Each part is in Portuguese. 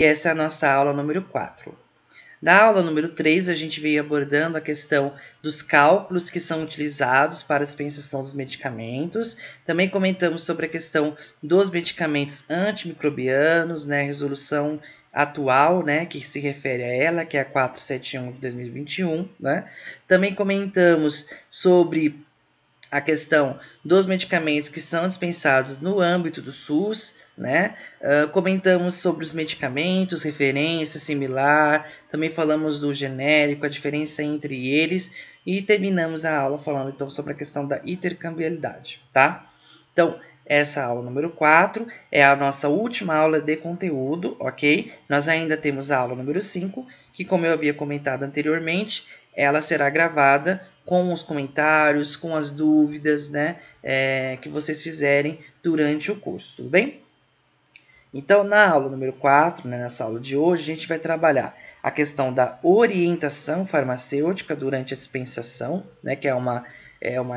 E essa é a nossa aula número 4. Na aula número 3, a gente veio abordando a questão dos cálculos que são utilizados para a dispensação dos medicamentos. Também comentamos sobre a questão dos medicamentos antimicrobianos, né, a resolução atual, né, que se refere a ela, que é a 471 de 2021, né? Também comentamos sobre a questão dos medicamentos que são dispensados no âmbito do SUS, né? Comentamos sobre os medicamentos, referência similar, também falamos do genérico, a diferença entre eles e terminamos a aula falando então sobre a questão da intercambiabilidade, tá? Então, essa aula número 4 é a nossa última aula de conteúdo, ok? Nós ainda temos a aula número 5, que como eu havia comentado anteriormente, ela será gravada com os comentários, com as dúvidas, né, que vocês fizerem durante o curso, tudo bem? Então, na aula número 4, né, nessa aula de hoje, a gente vai trabalhar a questão da orientação farmacêutica durante a dispensação, né, que é uma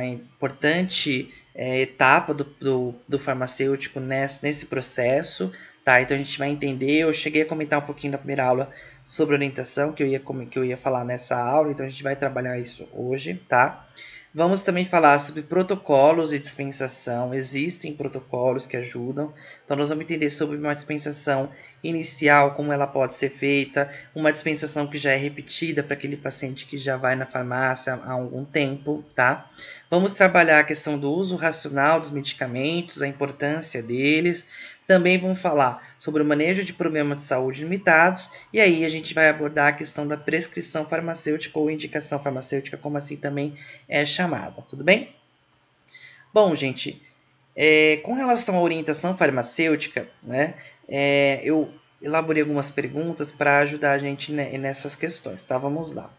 importante etapa do farmacêutico nesse processo, tá? Então, a gente vai entender, eu cheguei a comentar um pouquinho na primeira aula sobre orientação, que eu ia falar nessa aula, então a gente vai trabalhar isso hoje, tá? Vamos também falar sobre protocolos de dispensação. Existem protocolos que ajudam. Então, nós vamos entender sobre uma dispensação inicial, como ela pode ser feita, uma dispensação que já é repetida para aquele paciente que já vai na farmácia há algum tempo, tá? Vamos trabalhar a questão do uso racional dos medicamentos, a importância deles. Também vamos falar sobre o manejo de problemas de saúde limitados e aí a gente vai abordar a questão da prescrição farmacêutica ou indicação farmacêutica, como assim também é chamada, tudo bem? Bom, gente, com relação à orientação farmacêutica, né, eu elaborei algumas perguntas para ajudar a gente nessas questões, tá? Vamos lá.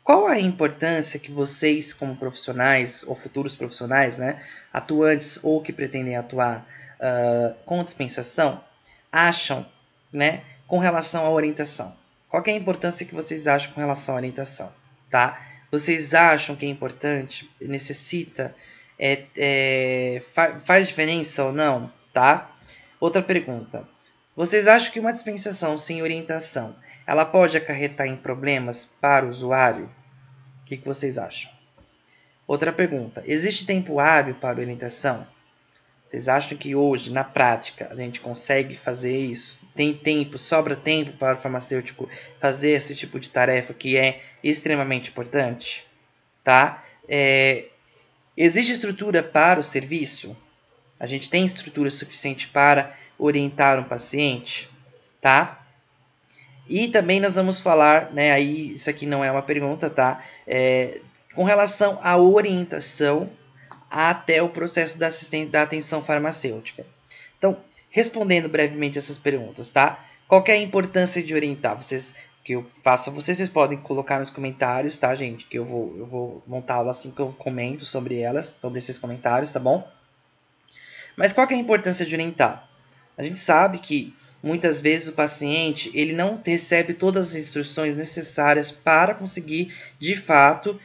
Qual a importância que vocês, como profissionais ou futuros profissionais, né, atuantes ou que pretendem atuar com dispensação, acham, né, com relação à orientação? Qual é a importância que vocês acham com relação à orientação, tá? Vocês acham que é importante, necessita, faz diferença ou não, tá? Outra pergunta. Vocês acham que uma dispensação sem orientação, ela pode acarretar em problemas para o usuário? O que vocês acham? Outra pergunta. Existe tempo hábil para orientação? Vocês acham que hoje, na prática, a gente consegue fazer isso? Tem tempo, sobra tempo para o farmacêutico fazer esse tipo de tarefa que é extremamente importante? Tá? Existe estrutura para o serviço? A gente tem estrutura suficiente para orientar um paciente? Tá? E também nós vamos falar, né, aí isso aqui não é uma pergunta, tá? Com relação à orientação até o processo da atenção farmacêutica. Então, respondendo brevemente essas perguntas, tá? Qual é a importância de orientar? Que eu faço a vocês podem colocar nos comentários, tá, gente? Que eu vou montá-la assim que eu comento sobre elas, sobre esses comentários, tá bom? Mas qual é a importância de orientar? A gente sabe que muitas vezes o paciente ele não recebe todas as instruções necessárias para conseguir, de fato,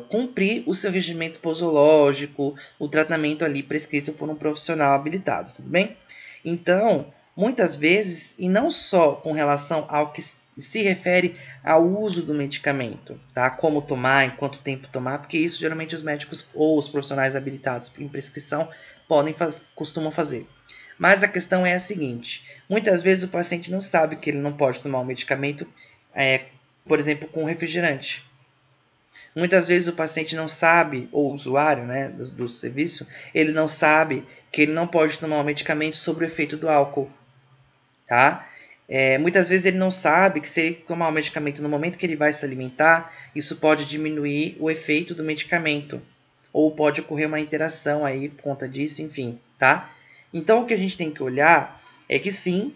cumprir o seu regimento posológico, o tratamento ali prescrito por um profissional habilitado, tudo bem? Então, muitas vezes, e não só com relação ao que se refere ao uso do medicamento, tá? Como tomar, em quanto tempo tomar, porque isso geralmente os médicos ou os profissionais habilitados em prescrição costumam fazer. Mas a questão é a seguinte: muitas vezes o paciente não sabe que ele não pode tomar um medicamento, por exemplo, com refrigerante. Muitas vezes o paciente não sabe, ou o usuário, né, do serviço, ele não sabe que ele não pode tomar um medicamento sobre o efeito do álcool, tá? Muitas vezes ele não sabe que se ele tomar o medicamento no momento que ele vai se alimentar, isso pode diminuir o efeito do medicamento. Ou pode ocorrer uma interação aí por conta disso, enfim, tá? Então o que a gente tem que olhar é que sim,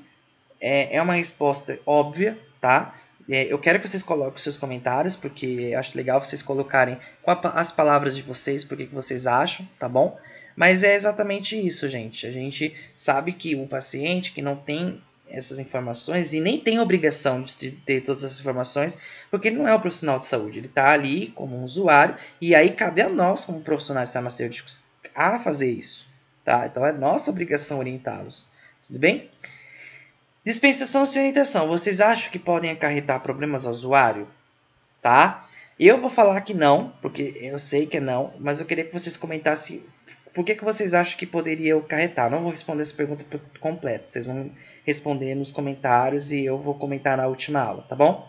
é uma resposta óbvia, tá? Eu quero que vocês coloquem os seus comentários, porque eu acho legal vocês colocarem com as palavras de vocês, porque que vocês acham, tá bom? Mas é exatamente isso, gente. A gente sabe que o paciente que não tem essas informações e nem tem obrigação de ter todas essas informações, porque ele não é um profissional de saúde, ele está ali como um usuário, e aí cabe a nós, como profissionais farmacêuticos, a fazer isso, tá? Então é nossa obrigação orientá-los, tudo bem? Dispensação sem orientação, vocês acham que podem acarretar problemas ao usuário? Tá? Eu vou falar que não, porque eu sei que é não, mas eu queria que vocês comentassem por que vocês acham que poderia acarretar. Não vou responder essa pergunta completa, vocês vão responder nos comentários e eu vou comentar na última aula, tá bom?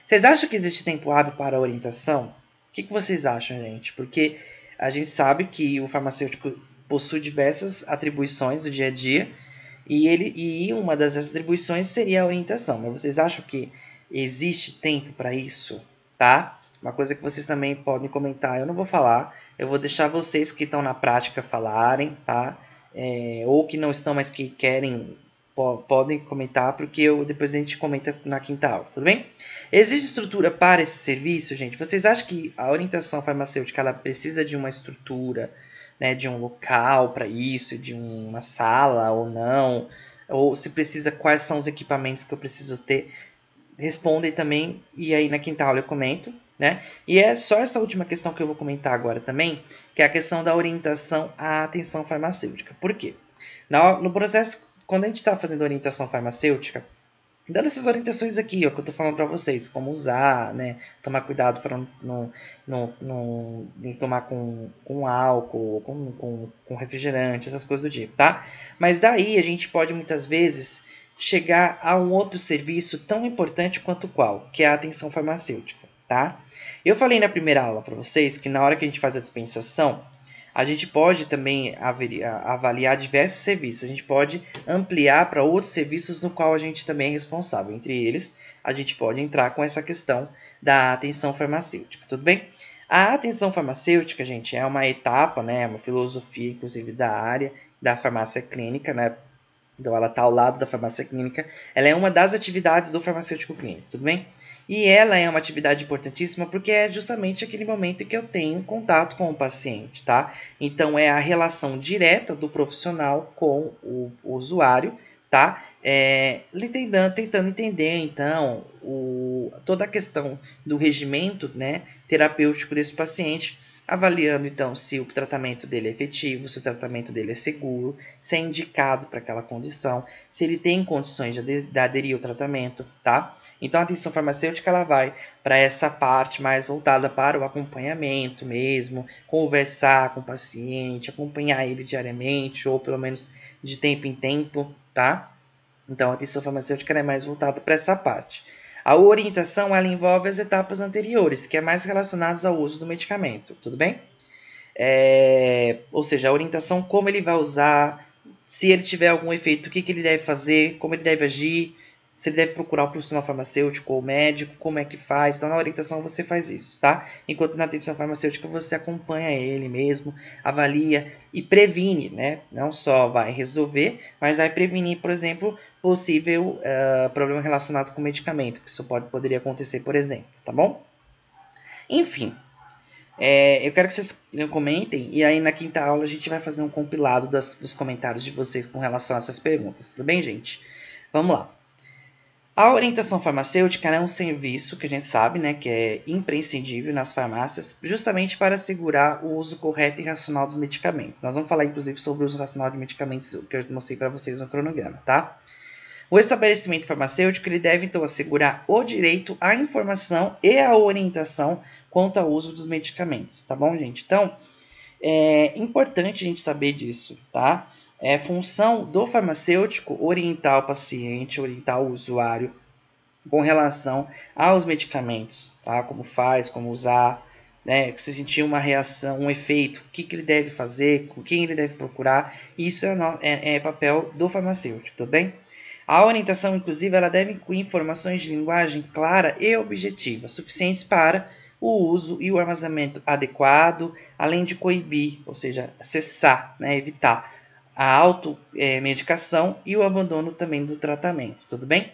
Vocês acham que existe tempo hábil para a orientação? O que vocês acham, gente? Porque a gente sabe que o farmacêutico possui diversas atribuições do dia a dia e uma das atribuições seria a orientação. Mas vocês acham que existe tempo para isso, tá? Uma coisa que vocês também podem comentar, eu não vou falar, eu vou deixar vocês que estão na prática falarem, tá? Ou que não estão, mas que querem, podem comentar, porque depois a gente comenta na quinta aula, tudo bem? Existe estrutura para esse serviço, gente? Vocês acham que a orientação farmacêutica ela precisa de uma estrutura, né, de um local para isso, de uma sala ou não? Ou se precisa, quais são os equipamentos que eu preciso ter? Respondem também, e aí na quinta aula eu comento, né? E é só essa última questão que eu vou comentar agora também, que é a questão da orientação à atenção farmacêutica. Por quê? No processo, quando a gente está fazendo orientação farmacêutica, dando essas orientações aqui, ó, que eu tô falando para vocês, como usar, né? Tomar cuidado para não tomar com álcool, com refrigerante, essas coisas do tipo, tá? Mas daí a gente pode muitas vezes chegar a um outro serviço tão importante quanto qual, que é a atenção farmacêutica, tá? Eu falei na primeira aula para vocês que na hora que a gente faz a dispensação, a gente pode também avaliar diversos serviços. A gente pode ampliar para outros serviços no qual a gente também é responsável. Entre eles, a gente pode entrar com essa questão da atenção farmacêutica, tudo bem? A atenção farmacêutica, gente, é uma etapa, né, uma filosofia, inclusive, da área da farmácia clínica, né? Então, ela está ao lado da farmácia clínica. Ela é uma das atividades do farmacêutico clínico, tudo bem? E ela é uma atividade importantíssima porque é justamente aquele momento que eu tenho contato com o paciente, tá? Então, é a relação direta do profissional com o usuário, tá? Tentando entender, então, toda a questão do regimento, né, terapêutico desse paciente, avaliando então se o tratamento dele é efetivo, se o tratamento dele é seguro, se é indicado para aquela condição, se ele tem condições de aderir ao tratamento, tá? Então a atenção farmacêutica ela vai para essa parte mais voltada para o acompanhamento mesmo, conversar com o paciente, acompanhar ele diariamente ou pelo menos de tempo em tempo, tá? Então a atenção farmacêutica é mais voltada para essa parte. A orientação ela envolve as etapas anteriores, que é mais relacionadas ao uso do medicamento, tudo bem? Ou seja, a orientação, como ele vai usar, se ele tiver algum efeito, o que ele deve fazer, como ele deve agir, se ele deve procurar o profissional farmacêutico ou médico, como é que faz. Então, na orientação você faz isso, tá? Enquanto na atenção farmacêutica você acompanha ele mesmo, avalia e previne, né? Não só vai resolver, mas vai prevenir, por exemplo, possível problema relacionado com medicamento, que isso poderia acontecer, por exemplo, tá bom? Enfim, eu quero que vocês comentem e aí na quinta aula a gente vai fazer um compilado dos comentários de vocês com relação a essas perguntas. Tudo bem, gente? Vamos lá. A orientação farmacêutica é um serviço que a gente sabe, né, que é imprescindível nas farmácias, justamente para assegurar o uso correto e racional dos medicamentos. Nós vamos falar, inclusive, sobre o uso racional de medicamentos que eu mostrei para vocês no cronograma, tá? O estabelecimento farmacêutico ele deve, então, assegurar o direito à informação e à orientação quanto ao uso dos medicamentos, tá bom, gente? Então, é importante a gente saber disso, tá? É função do farmacêutico orientar o paciente, orientar o usuário com relação aos medicamentos, tá? Como faz, como usar, né? Se sentir uma reação, um efeito, o que ele deve fazer, com quem ele deve procurar, isso é papel do farmacêutico, tudo bem? A orientação, inclusive, ela deve incluir informações de linguagem clara e objetiva, suficientes para o uso e o armazenamento adequado, além de coibir, ou seja, cessar, né, evitar a automedicação e o abandono também do tratamento, tudo bem?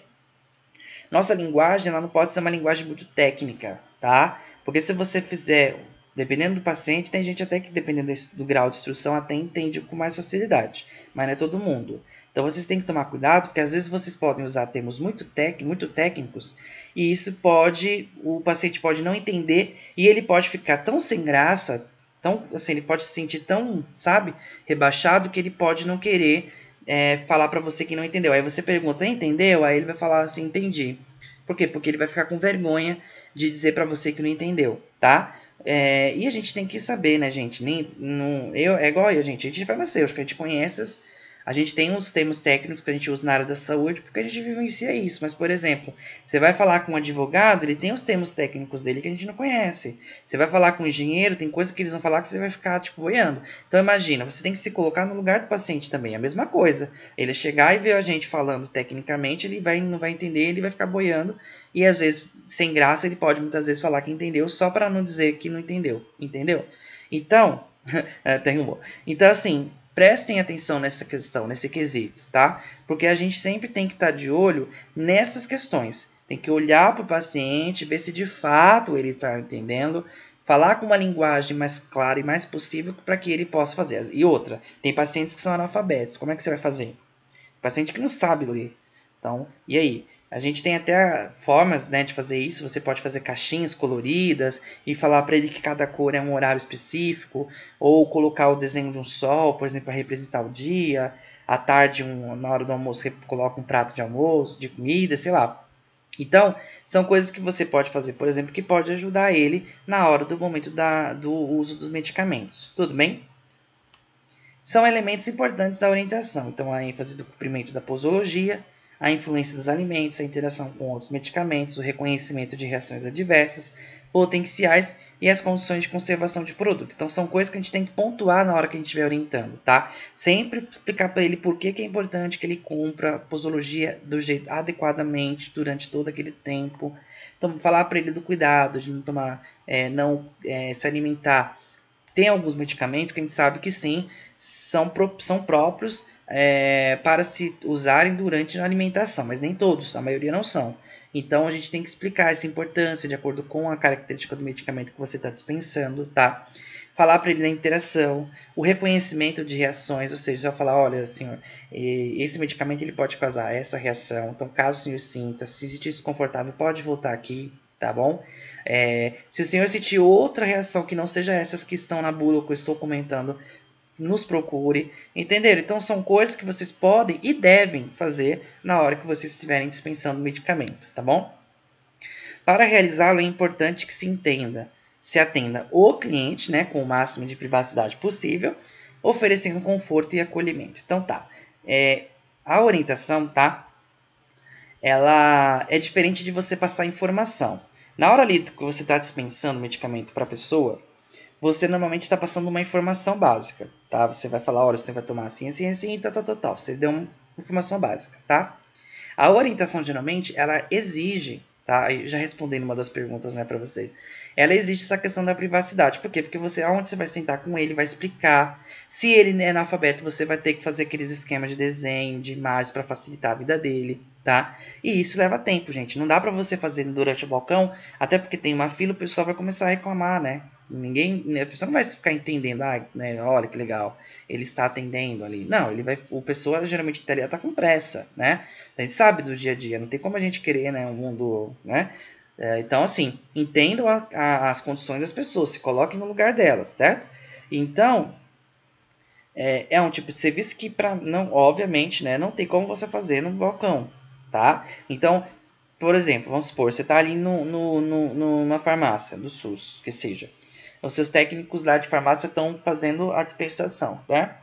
Nossa linguagem ela não pode ser uma linguagem muito técnica, tá? Porque se você fizer, dependendo do paciente, tem gente até que, dependendo do grau de instrução, até entende com mais facilidade, mas não é todo mundo. Então vocês têm que tomar cuidado, porque às vezes vocês podem usar termos muito técnicos, e isso o paciente pode não entender, e ele pode ficar tão sem graça, tão, assim, ele pode se sentir tão, sabe, rebaixado, que ele pode não querer falar pra você que não entendeu. Aí você pergunta, entendeu? Aí ele vai falar assim, entendi. Por quê? Porque ele vai ficar com vergonha de dizer pra você que não entendeu, tá? E a gente tem que saber, né, gente? É igual a gente é farmacêutico, a gente conhece a gente tem os termos técnicos que a gente usa na área da saúde porque a gente vivencia isso. Mas, por exemplo, você vai falar com um advogado, ele tem os termos técnicos dele que a gente não conhece. Você vai falar com um engenheiro, tem coisas que eles vão falar que você vai ficar, tipo, boiando. Então, imagina, você tem que se colocar no lugar do paciente também. É a mesma coisa. Ele chegar e ver a gente falando tecnicamente, não vai entender, ele vai ficar boiando. E, às vezes, sem graça, ele pode muitas vezes falar que entendeu só para não dizer que não entendeu. Entendeu? Então, tem humor. Então, assim, prestem atenção nessa questão, nesse quesito, tá? Porque a gente sempre tem que estar de olho nessas questões. Tem que olhar para o paciente, ver se de fato ele está entendendo, falar com uma linguagem mais clara e mais possível para que ele possa fazer. E outra, tem pacientes que são analfabetos. Como é que você vai fazer? Paciente que não sabe ler. Então, e aí? A gente tem até formas, né, de fazer isso. Você pode fazer caixinhas coloridas e falar para ele que cada cor é um horário específico, ou colocar o desenho de um sol, por exemplo, para representar o dia. À tarde, na hora do almoço, coloca um prato de almoço, de comida, sei lá. Então, são coisas que você pode fazer, por exemplo, que pode ajudar ele na hora do momento do uso dos medicamentos. Tudo bem? São elementos importantes da orientação, então a ênfase do cumprimento da posologia, a influência dos alimentos, a interação com outros medicamentos, o reconhecimento de reações adversas, potenciais e as condições de conservação de produto. Então são coisas que a gente tem que pontuar na hora que a gente estiver orientando, tá? Sempre explicar para ele por que é importante que ele cumpra a posologia do jeito adequadamente durante todo aquele tempo. Então falar para ele do cuidado de não tomar, se alimentar. Tem alguns medicamentos que a gente sabe que sim, são próprios para se usarem durante a alimentação, mas nem todos, a maioria não são. Então a gente tem que explicar essa importância de acordo com a característica do medicamento que você está dispensando, tá? Falar para ele da interação, o reconhecimento de reações, ou seja, só falar, olha, senhor, esse medicamento ele pode causar essa reação, então caso o senhor sinta, se sentir desconfortável, pode voltar aqui, tá bom? Se o senhor sentir outra reação que não seja essas que estão na bula que eu estou comentando, nos procure, entenderam? Então são coisas que vocês podem e devem fazer na hora que vocês estiverem dispensando o medicamento, tá bom? Para realizá-lo é importante que se atenda o cliente, né, com o máximo de privacidade possível, oferecendo conforto e acolhimento. Então tá, a orientação, tá? Ela é diferente de você passar informação. Na hora ali que você está dispensando o medicamento para a pessoa, você normalmente está passando uma informação básica, tá? Você vai falar, olha, você vai tomar assim, assim, assim, tal, tal, tal, tal. Você deu uma informação básica, tá? A orientação, geralmente, ela exige, tá? Já respondendo uma das perguntas, né, para vocês. Ela exige essa questão da privacidade. Por quê? Porque aonde você vai sentar com ele, vai explicar. Se ele é analfabeto, você vai ter que fazer aqueles esquemas de desenho, de imagens para facilitar a vida dele, tá? E isso leva tempo, gente. Não dá para você fazer durante o balcão, até porque tem uma fila, o pessoal vai começar a reclamar, né? A pessoa não vai ficar entendendo, né, olha que legal, ele está atendendo ali. Não, o pessoa geralmente italiano tá com pressa, né? A gente sabe do dia a dia, não tem como a gente querer, né, um mundo, né? Então, assim, entendam as condições das pessoas, se coloquem no lugar delas, certo? Então, é um tipo de serviço que, não, obviamente, né, não tem como você fazer no balcão, tá? Então, por exemplo, vamos supor, você está ali numa farmácia do SUS, que seja. Os seus técnicos lá de farmácia estão fazendo a dispensação, tá?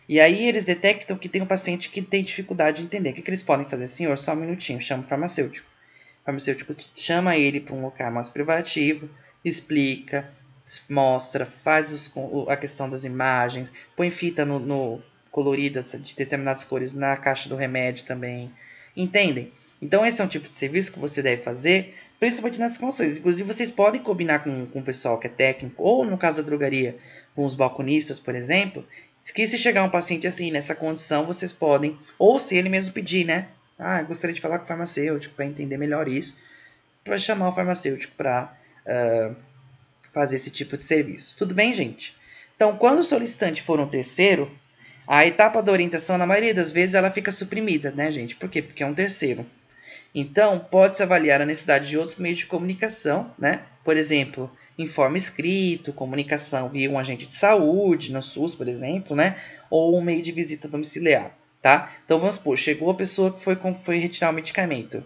E aí eles detectam que tem um paciente que tem dificuldade de entender. O que eles podem fazer? Senhor, só um minutinho, chama o farmacêutico. O farmacêutico chama ele para um local mais privativo, explica, mostra, faz a questão das imagens, põe fita colorida de determinadas cores na caixa do remédio também. Entendem? Então esse é um tipo de serviço que você deve fazer, principalmente nessas condições. Inclusive vocês podem combinar com o pessoal que é técnico, ou no caso da drogaria, com os balconistas, por exemplo, que se chegar um paciente assim, nessa condição, vocês podem, ou se ele mesmo pedir, né? Eu gostaria de falar com o farmacêutico para entender melhor isso, para chamar o farmacêutico para fazer esse tipo de serviço. Tudo bem, gente? Então, quando o solicitante for um terceiro, a etapa da orientação, na maioria das vezes, ela fica suprimida, né, gente? Por quê? Porque é um terceiro. Então, pode-se avaliar a necessidade de outros meios de comunicação, né? Por exemplo, informe escrito, comunicação via um agente de saúde, no SUS, por exemplo, né? Ou um meio de visita domiciliar. tá? Então vamos supor, chegou a pessoa que foi retirar o medicamento.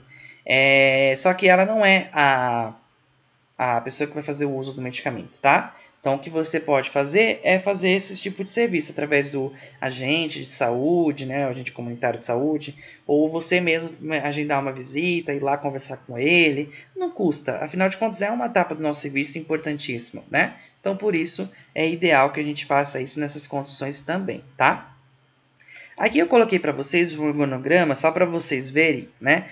Só que ela não é a pessoa que vai fazer o uso do medicamento, tá? Então, o que você pode fazer é fazer esse tipo de serviço através do agente de saúde, né, o agente comunitário de saúde, ou você mesmo agendar uma visita, ir lá conversar com ele. Não custa, afinal de contas, é uma etapa do nosso serviço importantíssima, né? Então, por isso, é ideal que a gente faça isso nessas condições também, tá? Aqui eu coloquei para vocês um organograma só para vocês verem, né?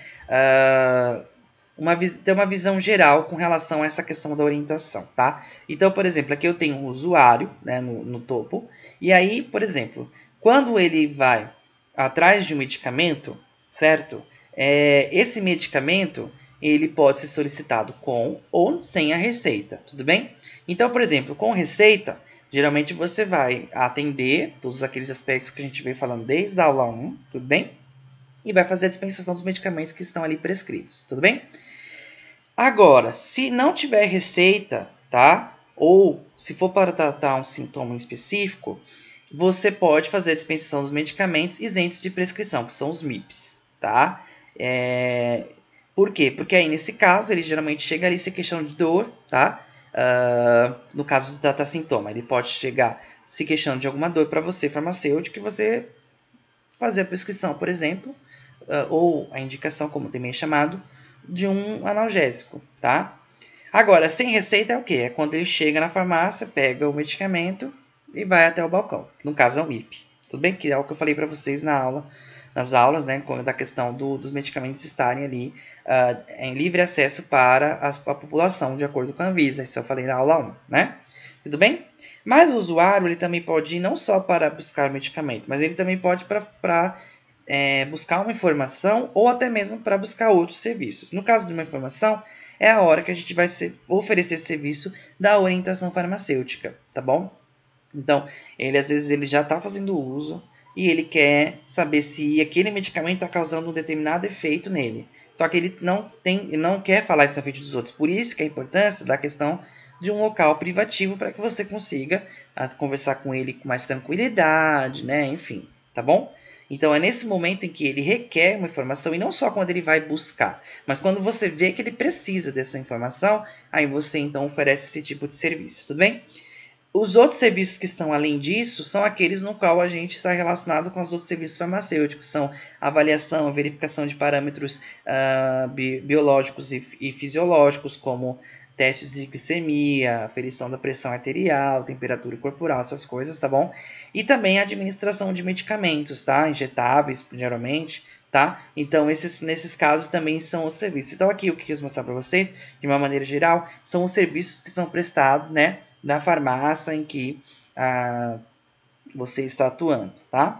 Ter uma visão geral com relação a essa questão da orientação, tá? Então, por exemplo, aqui eu tenho um usuário, né, no topo, e aí, por exemplo, quando ele vai atrás de um medicamento, certo? Esse medicamento ele pode ser solicitado com ou sem a receita, tudo bem? Então, por exemplo, com receita, geralmente você vai atender todos aqueles aspectos que a gente veio falando desde a aula 1, tudo bem? E vai fazer a dispensação dos medicamentos que estão ali prescritos, tudo bem? Agora, se não tiver receita, tá? Ou se for para tratar um sintoma específico, você pode fazer a dispensação dos medicamentos isentos de prescrição, que são os MIPs, tá? Por quê? Porque aí, nesse caso, ele geralmente chega ali se queixando de dor, tá? No caso do tratar sintoma, ele pode chegar se queixando de alguma dor para você, farmacêutico, e você fazer a prescrição, por exemplo, ou a indicação, como também é chamado, de um analgésico, tá? Agora, sem receita é o quê? É quando ele chega na farmácia, pega o medicamento e vai até o balcão. No caso é o MIP. Tudo bem? Que é o que eu falei para vocês nas aulas, né? Da questão dos medicamentos estarem ali em livre acesso para a população, de acordo com a Anvisa. Isso eu falei na aula 1, né? Tudo bem? Mas o usuário ele também pode ir não só para buscar o medicamento, mas ele também pode para buscar uma informação ou até mesmo para buscar outros serviços. No caso de uma informação, é a hora que a gente vai oferecer esse serviço da orientação farmacêutica, tá bom? Então, ele às vezes ele já está fazendo uso e ele quer saber se aquele medicamento está causando um determinado efeito nele. Só que ele não quer falar esse efeito dos outros. Por isso que a importância da questão de um local privativo para que você consiga conversar com ele com mais tranquilidade, né? Enfim, tá bom? Então é nesse momento em que ele requer uma informação e não só quando ele vai buscar, mas quando você vê que ele precisa dessa informação, aí você então oferece esse tipo de serviço, tudo bem? Os outros serviços que estão além disso são aqueles no qual a gente está relacionado com os outros serviços farmacêuticos, são avaliação, verificação de parâmetros biológicos e fisiológicos, como testes de glicemia, aferição da pressão arterial, temperatura corporal, essas coisas, tá bom? E também a administração de medicamentos, tá? Injetáveis, geralmente, tá? Então, nesses casos também são os serviços. Então, aqui o que eu quis mostrar para vocês, de uma maneira geral, são os serviços que são prestados, né? Da farmácia em que você está atuando, tá?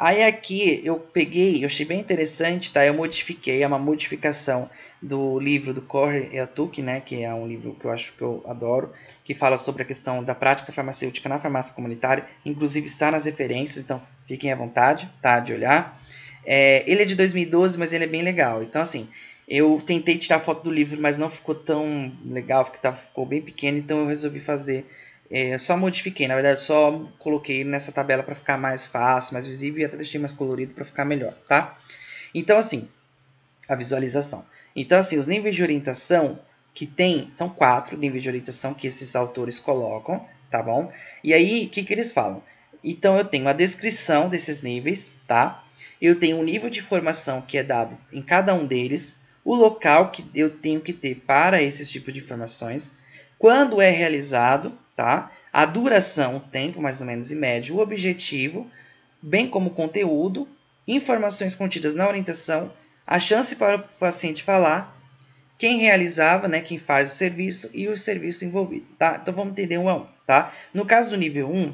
Aí aqui eu peguei, eu achei bem interessante, tá? Eu modifiquei, é uma modificação do livro do Corre Eatuc, né? Que é um livro que eu acho que eu adoro, que fala sobre a questão da prática farmacêutica na farmácia comunitária, inclusive está nas referências, então fiquem à vontade, tá? De olhar. Ele é de 2012, mas ele é bem legal. Então, assim, eu tentei tirar foto do livro, mas não ficou tão legal, ficou bem pequeno, então eu resolvi fazer. Eu só modifiquei, na verdade, só coloquei nessa tabela para ficar mais fácil, mais visível e até deixei mais colorido para ficar melhor, tá? Então, assim, a visualização. Então, assim, os níveis de orientação que tem são 4 níveis de orientação que esses autores colocam, tá bom? E aí, o que, que eles falam? Então, eu tenho a descrição desses níveis, tá? Eu tenho o nível de informação que é dado em cada um deles, o local que eu tenho que ter para esses tipos de informações, quando é realizado, tá? A duração, o tempo mais ou menos em médio, o objetivo, bem como o conteúdo, informações contidas na orientação, a chance para o paciente falar, quem realizava, né, quem faz o serviço e o serviço envolvido, tá? Então vamos entender um a um, tá? No caso do nível 1,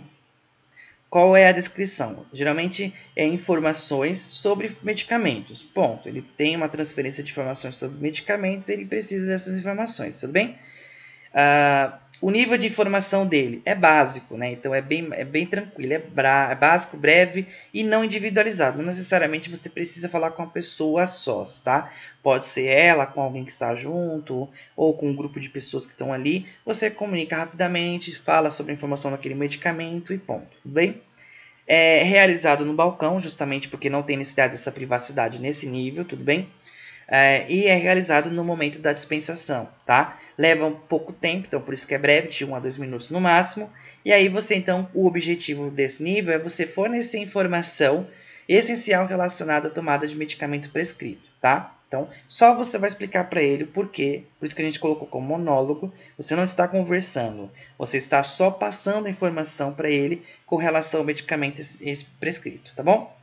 qual é a descrição? Geralmente é informações sobre medicamentos. Ponto. Ele tem uma transferência de informações sobre medicamentos, ele precisa dessas informações, tudo bem? O nível de informação dele é básico, né? Então é bem tranquilo, é básico, breve e não individualizado. Não necessariamente você precisa falar com uma pessoa só, tá? Pode ser ela com alguém que está junto ou com um grupo de pessoas que estão ali. Você comunica rapidamente, fala sobre a informação daquele medicamento e ponto, tudo bem? É realizado no balcão, justamente porque não tem necessidade dessa privacidade nesse nível, tudo bem? E é realizado no momento da dispensação, tá? Leva um pouco tempo, então por isso que é breve, de 1 a 2 minutos no máximo. E aí você, então, o objetivo desse nível é você fornecer informação essencial relacionada à tomada de medicamento prescrito, tá? Então, só você vai explicar para ele o porquê, por isso que a gente colocou como monólogo, você não está conversando, você está só passando a informação para ele com relação ao medicamento prescrito, tá bom?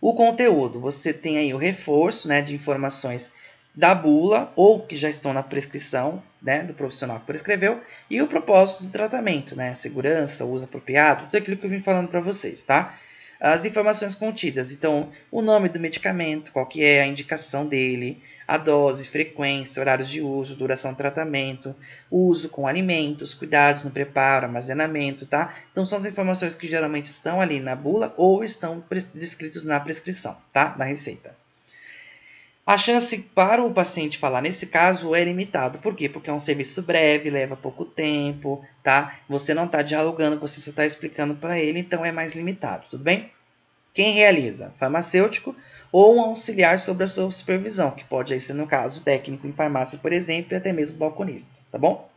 O conteúdo, você tem aí o reforço, né, de informações da bula ou que já estão na prescrição, né, do profissional que prescreveu, e o propósito do tratamento, né, segurança, uso apropriado, tudo aquilo que eu vim falando para vocês, tá? As informações contidas, então, o nome do medicamento, qual que é a indicação dele, a dose, frequência, horários de uso, duração do tratamento, uso com alimentos, cuidados no preparo, armazenamento, tá? Então, são as informações que geralmente estão ali na bula ou estão descritos na prescrição, tá? Na receita. A chance para o paciente falar nesse caso é limitado. Por quê? Porque é um serviço breve, leva pouco tempo, tá? Você não está dialogando, você só está explicando para ele, então é mais limitado, tudo bem? Quem realiza? Farmacêutico ou um auxiliar sobre a sua supervisão, que pode aí ser, no caso, técnico em farmácia, por exemplo, e até mesmo balconista, tá bom?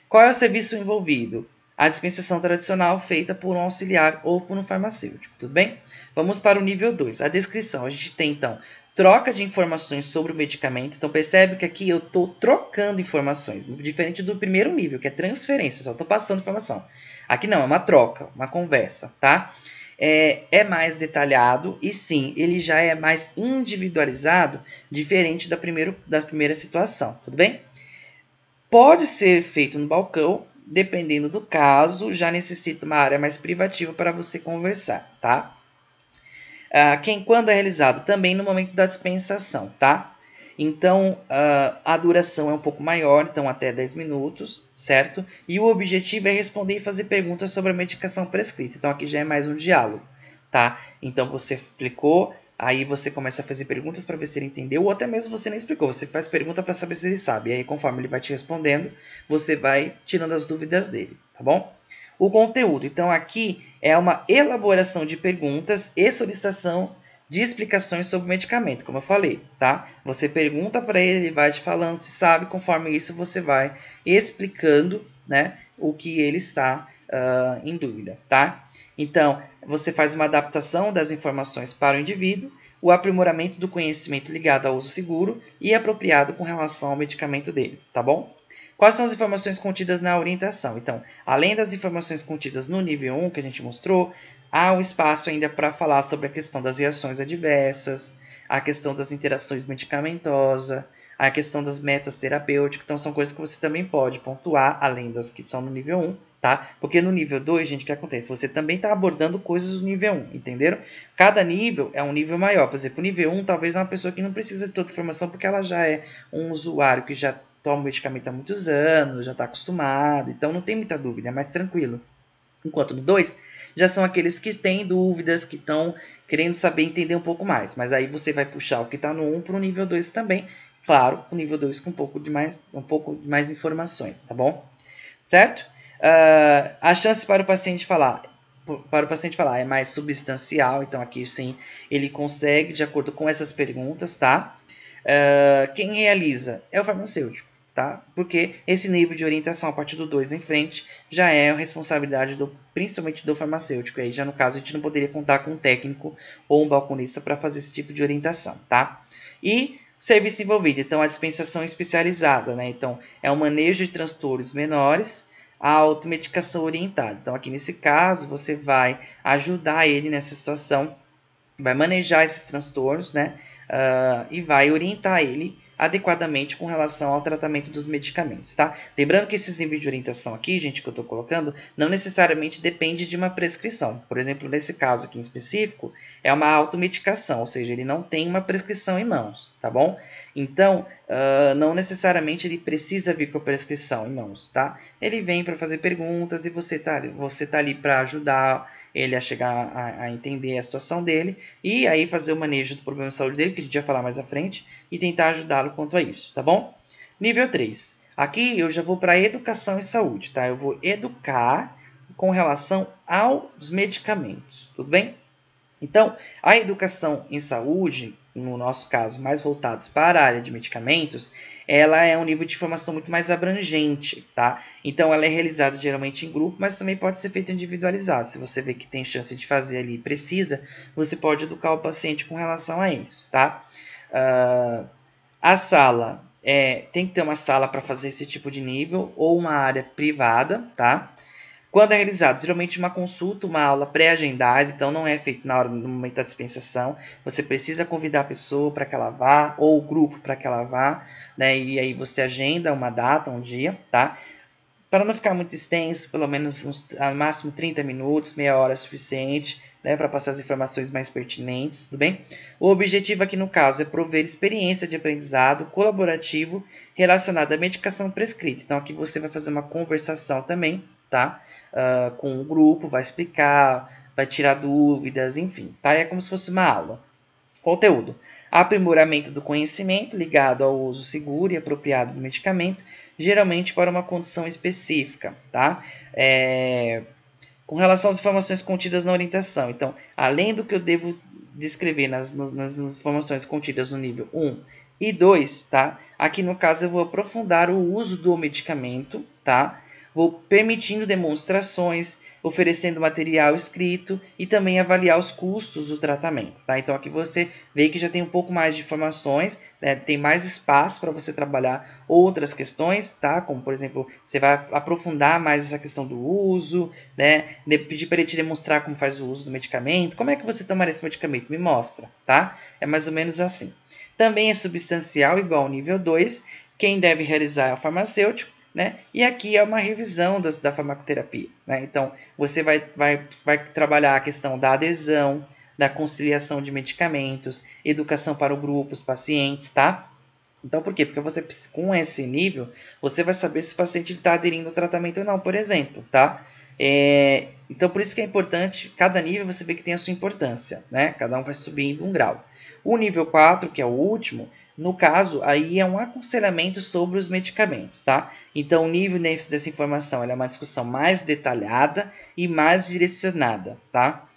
Qual é o serviço envolvido? A dispensação tradicional feita por um auxiliar ou por um farmacêutico, tudo bem? Vamos para o nível 2, a descrição. A gente tem, então, troca de informações sobre o medicamento. Então, percebe que aqui eu estou trocando informações, diferente do primeiro nível, que é transferência, só estou passando informação. Aqui não, é uma troca, uma conversa, tá? É mais detalhado e sim, ele já é mais individualizado, diferente da primeira situação, tudo bem? Pode ser feito no balcão, dependendo do caso, já necessita uma área mais privativa para você conversar, tá? Quando é realizado? Também no momento da dispensação, tá? Então, a duração é um pouco maior, então até 10 minutos, certo? E o objetivo é responder e fazer perguntas sobre a medicação prescrita. Então, aqui já é mais um diálogo, tá? Então, você explicou, aí você começa a fazer perguntas para ver se ele entendeu, ou até mesmo você nem explicou, você faz pergunta para saber se ele sabe. E aí, conforme ele vai te respondendo, você vai tirando as dúvidas dele, tá bom? O conteúdo. Então, aqui é uma elaboração de perguntas e solicitação de explicações sobre o medicamento, como eu falei, tá? Você pergunta para ele, ele vai te falando se sabe, conforme isso você vai explicando, né, o que ele está em dúvida, tá? Então, você faz uma adaptação das informações para o indivíduo, o aprimoramento do conhecimento ligado ao uso seguro e apropriado com relação ao medicamento dele, tá bom? Quais são as informações contidas na orientação? Então, além das informações contidas no nível 1 que a gente mostrou, há um espaço ainda para falar sobre a questão das reações adversas, a questão das interações medicamentosas, a questão das metas terapêuticas. Então, são coisas que você também pode pontuar, além das que são no nível 1, tá? Porque no nível 2, gente, o que acontece? Você também está abordando coisas do nível 1, entenderam? Cada nível é um nível maior. Por exemplo, o nível 1 talvez é uma pessoa que não precisa de toda informação porque ela já é um usuário que já toma o medicamento há muitos anos, já está acostumado, então não tem muita dúvida, é mais tranquilo. Enquanto no 2, já são aqueles que têm dúvidas, que estão querendo saber entender um pouco mais. Mas aí você vai puxar o que está no 1 para o nível 2 também. Claro, o nível 2 com um pouco de mais informações, tá bom? Certo? A chance para o paciente falar é mais substancial, então aqui sim ele consegue, de acordo com essas perguntas, tá? Quem realiza é o farmacêutico, tá? Porque esse nível de orientação a partir do 2 em frente já é a responsabilidade principalmente do farmacêutico. Aí já no caso a gente não poderia contar com um técnico ou um balconista para fazer esse tipo de orientação, tá? E serviço envolvido, então a dispensação especializada, né? Então é o manejo de transtornos menores, a automedicação orientada. Então aqui nesse caso você vai ajudar ele nessa situação, vai manejar esses transtornos, né? E vai orientar ele adequadamente com relação ao tratamento dos medicamentos, tá? Lembrando que esses níveis de orientação aqui, gente, que eu estou colocando, não necessariamente depende de uma prescrição. Por exemplo, nesse caso aqui em específico, é uma automedicação, ou seja, ele não tem uma prescrição em mãos, tá bom? Então, não necessariamente ele precisa vir com a prescrição em mãos, tá? Ele vem para fazer perguntas e você tá ali para ajudar ele a chegar a entender a situação dele e aí fazer o manejo do problema de saúde dele, que a gente vai falar mais à frente, e tentar ajudá-lo quanto a isso, tá bom? Nível 3. Aqui eu já vou para educação e saúde, tá? Eu vou educar com relação aos medicamentos, tudo bem? Então, a educação em saúde, no nosso caso, mais voltados para a área de medicamentos, ela é um nível de formação muito mais abrangente, tá? Então, ela é realizada geralmente em grupo, mas também pode ser feita individualizada. Se você vê que tem chance de fazer ali e precisa, você pode educar o paciente com relação a isso, tá? A sala, tem que ter uma sala para fazer esse tipo de nível ou uma área privada, tá? Quando é realizado, geralmente uma consulta, uma aula pré-agendada, então não é feito na hora, no momento da dispensação. Você precisa convidar a pessoa para que ela vá, ou o grupo para que ela vá, né? E aí você agenda uma data, um dia, tá? Para não ficar muito extenso, pelo menos no máximo 30 minutos, meia hora é suficiente, né, para passar as informações mais pertinentes, tudo bem? O objetivo aqui no caso é prover experiência de aprendizado colaborativo relacionado à medicação prescrita. Então aqui você vai fazer uma conversação também, tá? Com o grupo, vai explicar, vai tirar dúvidas, enfim, tá? É como se fosse uma aula. Conteúdo: aprimoramento do conhecimento ligado ao uso seguro e apropriado do medicamento, geralmente para uma condição específica, tá? Com relação às informações contidas na orientação, então, além do que eu devo descrever nas informações contidas no nível 1 e 2, tá? Aqui no caso eu vou aprofundar o uso do medicamento, tá? Vou permitindo demonstrações, oferecendo material escrito e também avaliar os custos do tratamento, tá? Então aqui você vê que já tem um pouco mais de informações, né? Tem mais espaço para você trabalhar outras questões, tá? Como por exemplo, você vai aprofundar mais essa questão do uso, né? Pedir para ele te demonstrar como faz o uso do medicamento. Como é que você tomaria esse medicamento? Me mostra, tá? É mais ou menos assim. Também é substancial igual ao nível 2. Quem deve realizar é o farmacêutico, né? E aqui é uma revisão da farmacoterapia, né? Então, você vai trabalhar a questão da adesão, da conciliação de medicamentos, educação para o grupo, os pacientes, tá? Então, por quê? Porque você, com esse nível, você vai saber se o paciente está aderindo ao tratamento ou não, por exemplo, tá? Então, por isso que é importante, cada nível você vê que tem a sua importância, né? Cada um vai subindo um grau. O nível 4, que é o último, no caso, aí é um aconselhamento sobre os medicamentos, tá? Então, o nível dessa informação é uma discussão mais detalhada e mais direcionada, tá?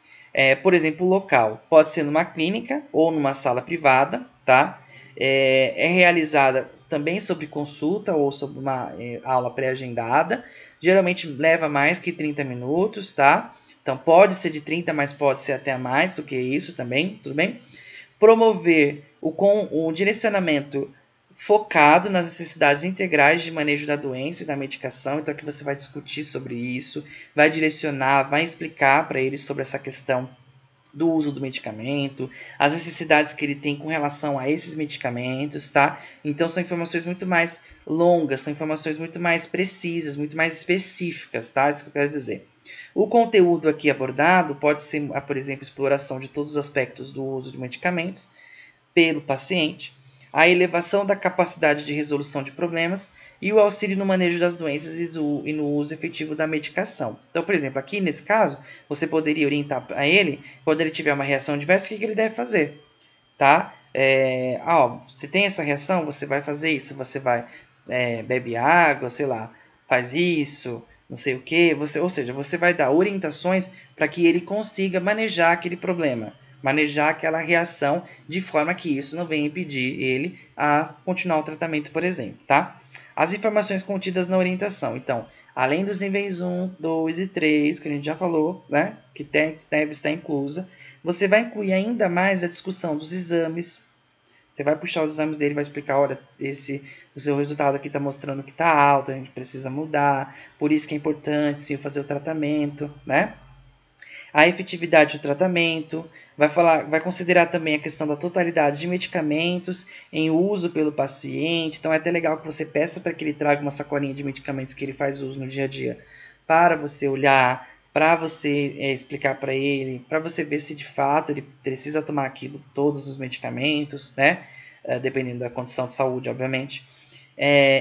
Por exemplo, o local pode ser numa clínica ou numa sala privada, tá? É realizada também sobre consulta ou sobre uma aula pré-agendada. Geralmente leva mais que 30 minutos, tá? Então pode ser de 30, mas pode ser até mais do que isso também, tudo bem? Promover o direcionamento focado nas necessidades integrais de manejo da doença e da medicação. Então aqui você vai discutir sobre isso, vai direcionar, vai explicar para eles sobre essa questão do uso do medicamento, as necessidades que ele tem com relação a esses medicamentos, tá? Então são informações muito mais longas, são informações muito mais precisas, muito mais específicas, tá? Isso que eu quero dizer. O conteúdo aqui abordado pode ser, por exemplo, exploração de todos os aspectos do uso de medicamentos pelo paciente, a elevação da capacidade de resolução de problemas e o auxílio no manejo das doenças e no uso efetivo da medicação. Então, por exemplo, aqui nesse caso, você poderia orientar a ele, quando ele tiver uma reação adversa, o que ele deve fazer, tá? Se tem essa reação, você vai fazer isso, você vai, bebe água, sei lá, faz isso, não sei o que, ou seja, você vai dar orientações para que ele consiga manejar aquele problema, manejar aquela reação de forma que isso não venha impedir ele a continuar o tratamento, por exemplo, tá? As informações contidas na orientação. Então, além dos níveis 1, 2 e 3, que a gente já falou, né, que deve estar inclusa, você vai incluir ainda mais a discussão dos exames. Você vai puxar os exames dele, vai explicar, olha, o seu resultado aqui está mostrando que está alto, a gente precisa mudar, por isso que é importante sim fazer o tratamento, né? A efetividade do tratamento, vai considerar também a questão da totalidade de medicamentos em uso pelo paciente. Então é até legal que você peça para que ele traga uma sacolinha de medicamentos que ele faz uso no dia a dia para você olhar, para você explicar para ele, para você ver se de fato ele precisa tomar aquilo, todos os medicamentos, né? Dependendo da condição de saúde, obviamente.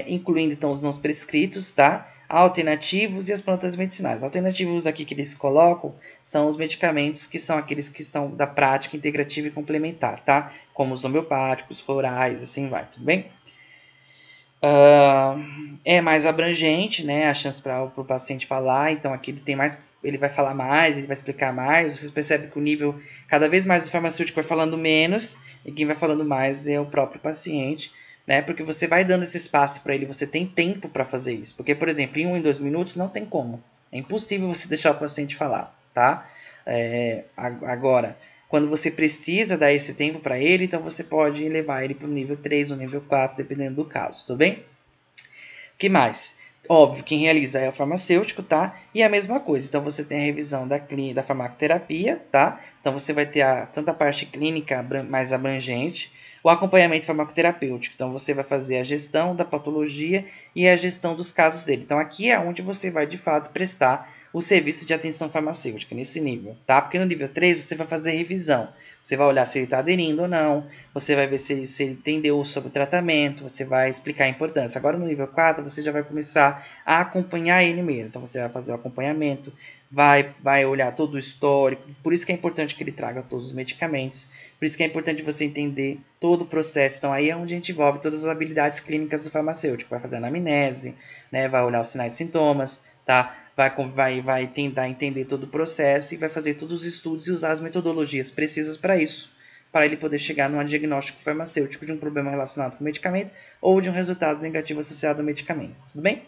Incluindo então os não prescritos, tá? Alternativos e as plantas medicinais. Alternativos aqui que eles colocam são os medicamentos que são aqueles que são da prática integrativa e complementar, tá? Como os homeopáticos, florais, assim vai, tudo bem? Ah, é mais abrangente, né? A chance para o paciente falar, então aqui ele tem mais, ele vai falar mais, ele vai explicar mais. Vocês percebem que o nível, cada vez mais o farmacêutico vai falando menos, e quem vai falando mais é o próprio paciente, né? Porque você vai dando esse espaço para ele, você tem tempo para fazer isso. Porque, por exemplo, em 1 em 2 minutos não tem como. É impossível você deixar o paciente falar, tá? Agora, quando você precisa dar esse tempo para ele, então você pode levar ele para o nível 3 ou nível 4, dependendo do caso, tudo bem? Que mais? Óbvio, quem realiza é o farmacêutico, tá? E a mesma coisa. Então você tem a revisão da farmacoterapia, tá? Então você vai ter tanto a parte clínica mais abrangente, o acompanhamento farmacoterapêutico. Então você vai fazer a gestão da patologia e a gestão dos casos dele. Então aqui é onde você vai de fato prestar o serviço de atenção farmacêutica, nesse nível, tá? Porque no nível 3 você vai fazer a revisão. Você vai olhar se ele está aderindo ou não, você vai ver se ele entendeu sobre o tratamento, você vai explicar a importância. Agora no nível 4 você já vai começar a acompanhar ele mesmo. Então você vai fazer o acompanhamento, vai olhar todo o histórico. Por isso que é importante que ele traga todos os medicamentos. Por isso que é importante você entender todo o processo. Então aí é onde a gente envolve todas as habilidades clínicas do farmacêutico. Vai fazer anamnese, né? Vai olhar os sinais e sintomas, tá? Vai tentar entender todo o processo e vai fazer todos os estudos e usar as metodologias precisas para isso, para ele poder chegar num diagnóstico farmacêutico de um problema relacionado com o medicamento ou de um resultado negativo associado ao medicamento. Tudo bem?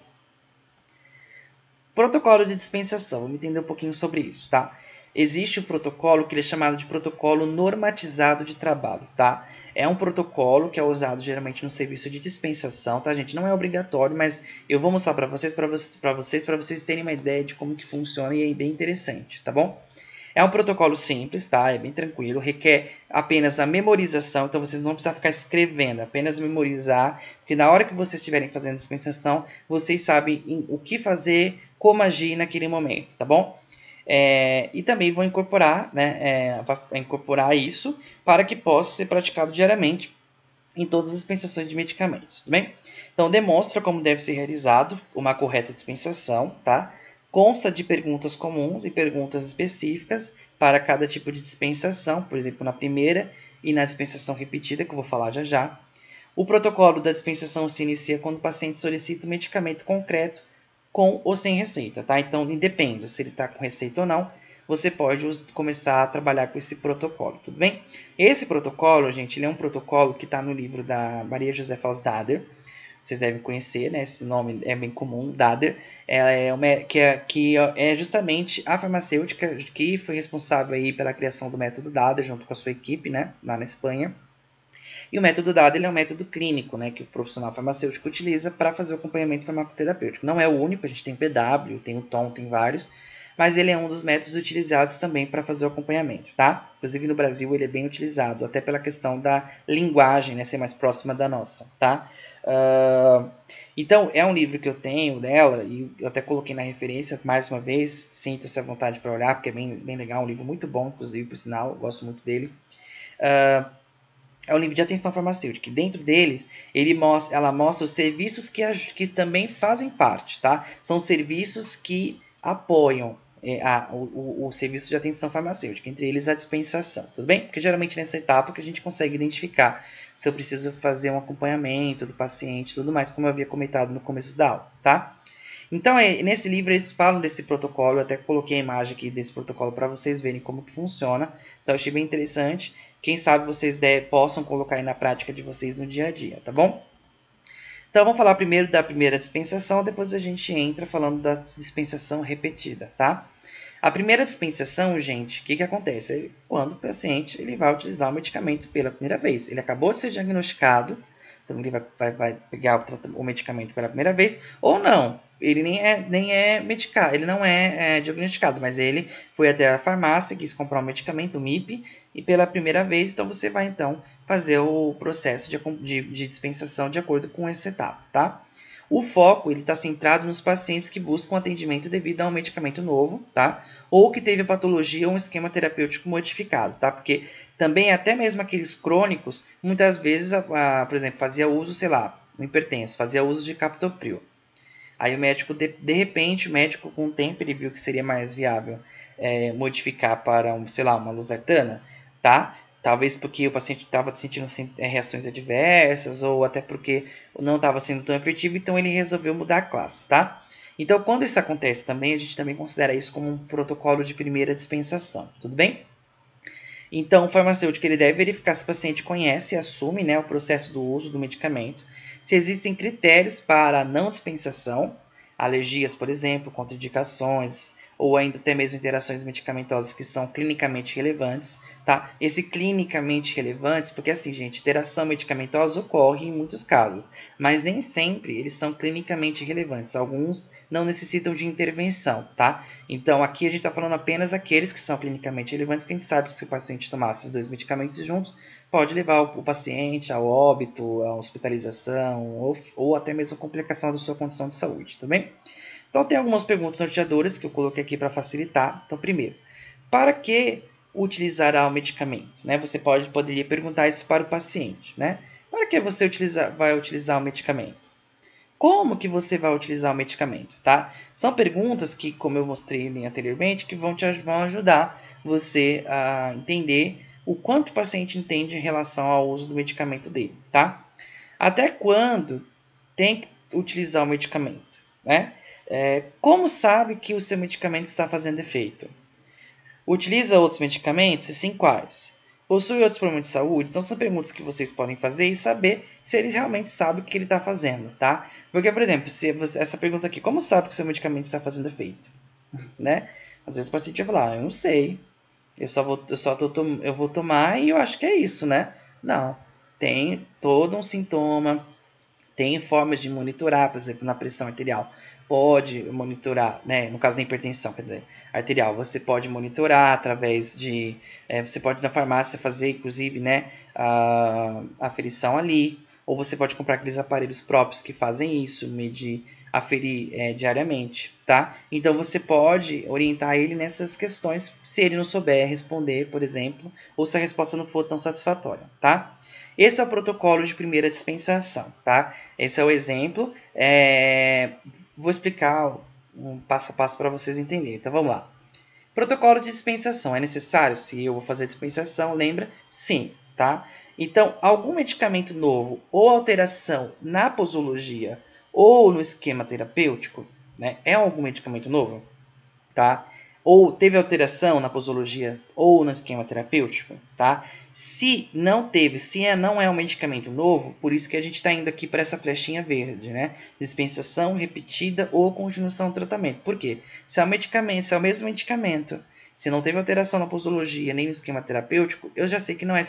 Protocolo de dispensação. Vamos entender um pouquinho sobre isso, tá? Existe o protocolo que ele é chamado de protocolo normatizado de trabalho, tá? É um protocolo que é usado geralmente no serviço de dispensação, tá, gente? Não é obrigatório, mas eu vou mostrar para vocês terem uma ideia de como que funciona e é bem interessante, tá bom? É um protocolo simples, tá? É bem tranquilo, requer apenas a memorização, então vocês não precisam ficar escrevendo, apenas memorizar, porque na hora que vocês estiverem fazendo dispensação, vocês sabem o que fazer, como agir naquele momento, tá bom? E também vou incorporar, né, incorporar isso para que possa ser praticado diariamente em todas as dispensações de medicamentos, tudo bem? Então demonstra como deve ser realizado uma correta dispensação, tá? Consta de perguntas comuns e perguntas específicas para cada tipo de dispensação, por exemplo, na primeira e na dispensação repetida, que eu vou falar já já. O protocolo da dispensação se inicia quando o paciente solicita um medicamento concreto com ou sem receita, tá? Então, independe se ele está com receita ou não, você pode começar a trabalhar com esse protocolo, tudo bem? Esse protocolo, gente, ele é um protocolo que está no livro da Maria Josefa Dader. Vocês devem conhecer, né? Esse nome é bem comum, Dader. Ela é que é justamente a farmacêutica que foi responsável aí pela criação do método Dader junto com a sua equipe, né? Lá na Espanha. E o método dado ele é um método clínico, né, que o profissional farmacêutico utiliza para fazer o acompanhamento farmacoterapêutico. Não é o único, a gente tem PW, tem o TOM, tem vários, mas ele é um dos métodos utilizados também para fazer o acompanhamento, tá? Inclusive no Brasil ele é bem utilizado, até pela questão da linguagem, né, ser mais próxima da nossa, tá? Então, é um livro que eu tenho dela, e eu até coloquei na referência mais uma vez, sinta-se à vontade para olhar, porque é bem legal, um livro muito bom, inclusive, por sinal, eu gosto muito dele. É o livro de atenção farmacêutica. E dentro deles, ela mostra os serviços que também fazem parte, tá? São serviços que apoiam o serviço de atenção farmacêutica, entre eles a dispensação, tudo bem? Porque geralmente nessa etapa que a gente consegue identificar se eu preciso fazer um acompanhamento do paciente e tudo mais, como eu havia comentado no começo da aula, tá? Então, nesse livro eles falam desse protocolo, eu até coloquei a imagem aqui desse protocolo para vocês verem como que funciona. Então, eu achei bem interessante. Quem sabe vocês possam colocar aí na prática de vocês no dia a dia, tá bom? Então, vamos falar primeiro da primeira dispensação, depois a gente entra falando da dispensação repetida, tá? A primeira dispensação, gente, o que acontece? Quando o paciente ele vai utilizar o medicamento pela primeira vez. Ele acabou de ser diagnosticado, então ele vai pegar o medicamento pela primeira vez, ou não. Ele nem é medicado, ele não é diagnosticado, mas ele foi até a farmácia, quis comprar um medicamento, um MIP, e pela primeira vez, então você vai então fazer o processo de dispensação de acordo com essa etapa, tá? O foco ele está centrado nos pacientes que buscam atendimento devido a um medicamento novo, tá? Ou que teve a patologia ou um esquema terapêutico modificado, tá? Porque também até mesmo aqueles crônicos, muitas vezes, por exemplo, fazia uso, sei lá, um hipertenso, fazia uso de captopril. Aí o médico, de repente, o médico com o tempo ele viu que seria mais viável modificar para, sei lá, uma losartana, tá? Talvez porque o paciente estava sentindo reações adversas, ou até porque não estava sendo tão efetivo, então ele resolveu mudar a classe, tá? Então, quando isso acontece também, a gente também considera isso como um protocolo de primeira dispensação, tudo bem? Então, o farmacêutico ele deve verificar se o paciente conhece e assume, né, o processo do uso do medicamento, se existem critérios para a não dispensação, alergias, por exemplo, contraindicações, ou ainda até mesmo interações medicamentosas que são clinicamente relevantes, tá? Esse clinicamente relevantes, porque assim, gente, interação medicamentosa ocorre em muitos casos, mas nem sempre eles são clinicamente relevantes. Alguns não necessitam de intervenção, tá? Então, aqui a gente está falando apenas aqueles que são clinicamente relevantes, que a gente sabe que se o paciente tomar esses dois medicamentos juntos, pode levar o paciente ao óbito, à hospitalização ou até mesmo complicação da sua condição de saúde, tá bem? Então, tem algumas perguntas norteadoras que eu coloquei aqui para facilitar. Então, primeiro, para que utilizará o medicamento? Né? Você poderia perguntar isso para o paciente, né? Para que você vai utilizar o medicamento? Como que você vai utilizar o medicamento, tá? São perguntas que, como eu mostrei anteriormente, que vão ajudar você a entender o quanto o paciente entende em relação ao uso do medicamento dele, tá? Até quando tem que utilizar o medicamento, né? Como sabe que o seu medicamento está fazendo efeito? Utiliza outros medicamentos? E sim, quais? Possui outros problemas de saúde? Então, são perguntas que vocês podem fazer e saber se ele realmente sabe o que ele está fazendo, tá? Porque, por exemplo, se essa pergunta aqui, como sabe que o seu medicamento está fazendo efeito? Né? Às vezes o paciente vai falar, eu não sei, eu vou tomar e eu acho que é isso, né? Não, tem todo um sintoma, tem formas de monitorar, por exemplo, na pressão arterial. Pode monitorar, né? No caso da hipertensão, quer dizer, arterial, você pode monitorar através de. Você pode na farmácia fazer, inclusive, né? A aferição ali. Ou você pode comprar aqueles aparelhos próprios que fazem isso, medir, aferir diariamente, tá? Então você pode orientar ele nessas questões se ele não souber responder, por exemplo, ou se a resposta não for tão satisfatória, tá? Esse é o protocolo de primeira dispensação, tá? Esse é o exemplo. Vou explicar um passo a passo para vocês entenderem. Então vamos lá. Protocolo de dispensação é necessário? Se eu vou fazer dispensação, lembra? Sim, tá? Então, algum medicamento novo ou alteração na posologia ou no esquema terapêutico, né? É algum medicamento novo? Tá? Ou teve alteração na posologia ou no esquema terapêutico, tá? Se não teve, não é um medicamento novo, por isso que a gente está indo aqui para essa flechinha verde, né? Dispensação repetida ou continuação do tratamento. Por quê? Se é um medicamento, se é o mesmo medicamento, se não teve alteração na posologia nem no esquema terapêutico, eu já sei que não é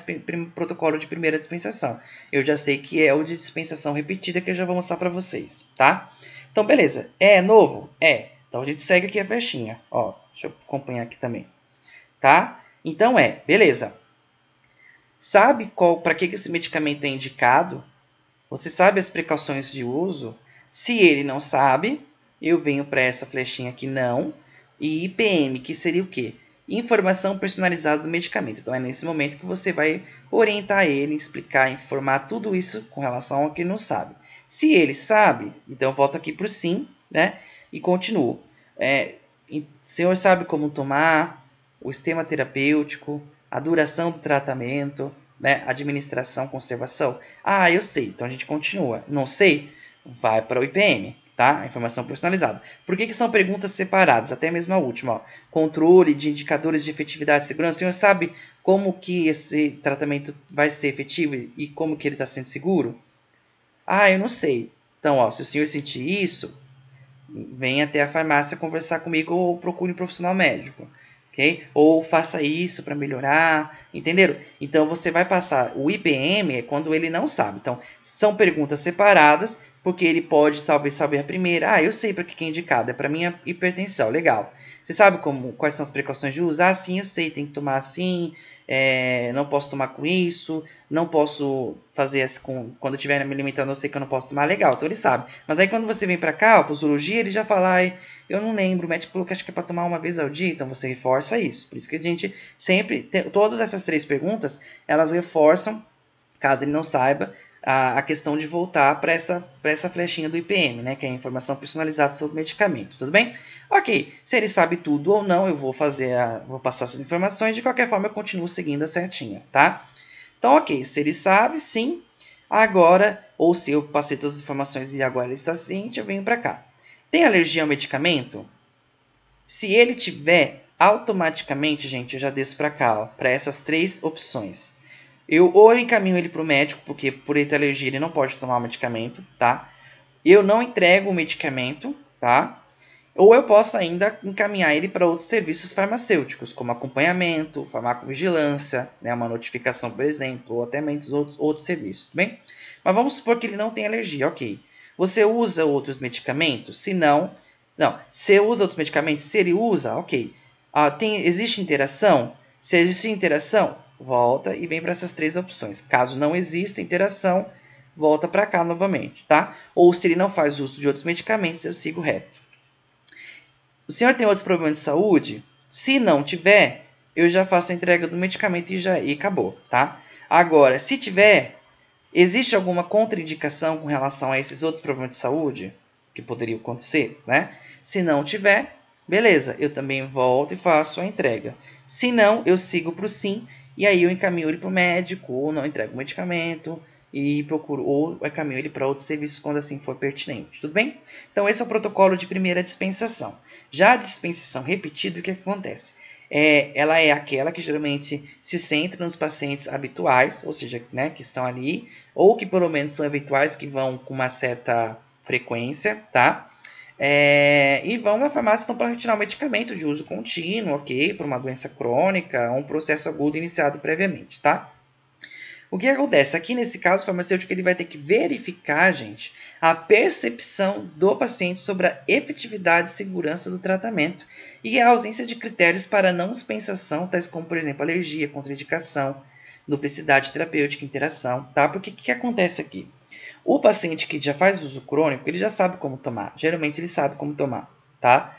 protocolo de primeira dispensação. Eu já sei que é o de dispensação repetida que eu já vou mostrar para vocês, tá? Então, beleza. É novo? É. Então a gente segue aqui a flechinha. Ó, deixa eu acompanhar aqui também. Tá? Então beleza. Sabe para que esse medicamento é indicado? Você sabe as precauções de uso? Se ele não sabe, eu venho para essa flechinha aqui não. E IPM, que seria o quê? Informação personalizada do medicamento. Então é nesse momento que você vai orientar ele, explicar, informar tudo isso com relação ao que ele não sabe. Se ele sabe, então eu volto aqui para o sim, né? E continuo. O senhor sabe como tomar, o esquema terapêutico, a duração do tratamento, né? Administração, conservação. Ah, eu sei. Então a gente continua. Não sei? Vai para o IPM, tá? Informação personalizada. Por que são perguntas separadas? Até mesmo a última, ó. Controle de indicadores de efetividade e segurança. O senhor sabe como que esse tratamento vai ser efetivo e como que ele está sendo seguro? Ah, eu não sei. Então, ó, se o senhor sentir isso, venha até a farmácia conversar comigo ou procure um profissional médico, ok? Ou faça isso para melhorar, entenderam? Então você vai passar o IPM é quando ele não sabe. Então são perguntas separadas porque ele pode talvez saber a primeira. Ah, eu sei para que é indicado, é para minha hipertensão, legal. Você sabe quais são as precauções de uso? Ah, sim, eu sei, tem que tomar assim, não posso tomar com isso, não posso fazer quando eu estiver me alimentando, eu sei que eu não posso tomar, legal, então ele sabe. Mas aí quando você vem para cá, a posologia, ele já fala, ai, eu não lembro, o médico falou que acho que é para tomar uma vez ao dia, então você reforça isso. Por isso que a gente sempre, todas essas três perguntas, elas reforçam, caso ele não saiba, a questão de voltar para essa flechinha do IPM, né, que é a informação personalizada sobre o medicamento, tudo bem? Ok, se ele sabe tudo ou não, eu vou vou passar essas informações, de qualquer forma eu continuo seguindo a certinha, tá? Então, ok, se ele sabe, sim, agora, ou se eu passei todas as informações e agora ele está ciente, eu venho para cá. Tem alergia ao medicamento? Se ele tiver, automaticamente, gente, eu já desço para cá, para essas 3 opções. Ou eu encaminho ele para o médico, porque por ele ter alergia ele não pode tomar o medicamento, tá? Eu não entrego o medicamento, tá? Ou eu posso ainda encaminhar ele para outros serviços farmacêuticos, como acompanhamento, farmacovigilância, né, uma notificação, por exemplo, ou até muitos outros serviços, bem? Mas vamos supor que ele não tem alergia, ok. Você usa outros medicamentos? Se não, não. Se usa outros medicamentos, se ele usa, ok. Existe interação? Se existe interação, volta e vem para essas 3 opções. Caso não exista interação, volta para cá novamente, tá? Ou se ele não faz uso de outros medicamentos, eu sigo reto. O senhor tem outros problemas de saúde? Se não tiver, eu já faço a entrega do medicamento e acabou, tá? Agora, se tiver, existe alguma contraindicação com relação a esses outros problemas de saúde que poderiam acontecer, né? Se não tiver, beleza, eu também volto e faço a entrega. Se não, eu sigo para o sim e aí eu encaminho ele para o médico ou não entrego o medicamento e procuro ou encaminho ele para outros serviços quando assim for pertinente, tudo bem? Então esse é o protocolo de primeira dispensação. Já a dispensação repetida, o que acontece? Ela é aquela que geralmente se centra nos pacientes habituais, ou seja, né, que estão ali, ou que pelo menos são eventuais, que vão com uma certa frequência, tá? E vão na farmácia então, para retirar um medicamento de uso contínuo, ok? Para uma doença crônica, ou um processo agudo iniciado previamente, tá? O que acontece? Aqui nesse caso, o farmacêutico ele vai ter que verificar, gente, a percepção do paciente sobre a efetividade e segurança do tratamento e a ausência de critérios para não dispensação, tais como, por exemplo, alergia, contraindicação, duplicidade terapêutica, interação, tá? Porque o que acontece aqui? O paciente que já faz uso crônico, ele já sabe como tomar. Geralmente ele sabe como tomar, tá?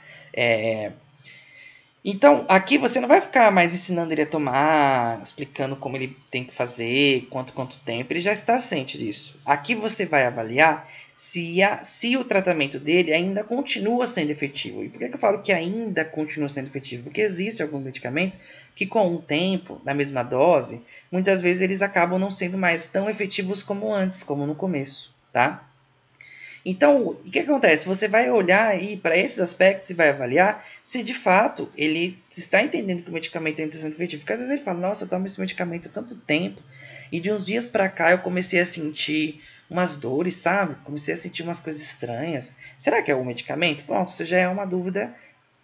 Então, aqui você não vai ficar mais ensinando ele a tomar, explicando como ele tem que fazer, quanto tempo, ele já está ciente disso. Aqui você vai avaliar se o tratamento dele ainda continua sendo efetivo. E por que eu falo que ainda continua sendo efetivo? Porque existem alguns medicamentos que com o tempo, na mesma dose, muitas vezes eles acabam não sendo mais tão efetivos como antes, como no começo, tá? Então, o que acontece? Você vai olhar aí para esses aspectos e vai avaliar se de fato ele está entendendo que o medicamento é sendo efetivo. Porque às vezes ele fala, nossa, eu tomo esse medicamento há tanto tempo e de uns dias para cá eu comecei a sentir umas dores, sabe? Comecei a sentir umas coisas estranhas. Será que é o medicamento? Pronto, isso já é uma dúvida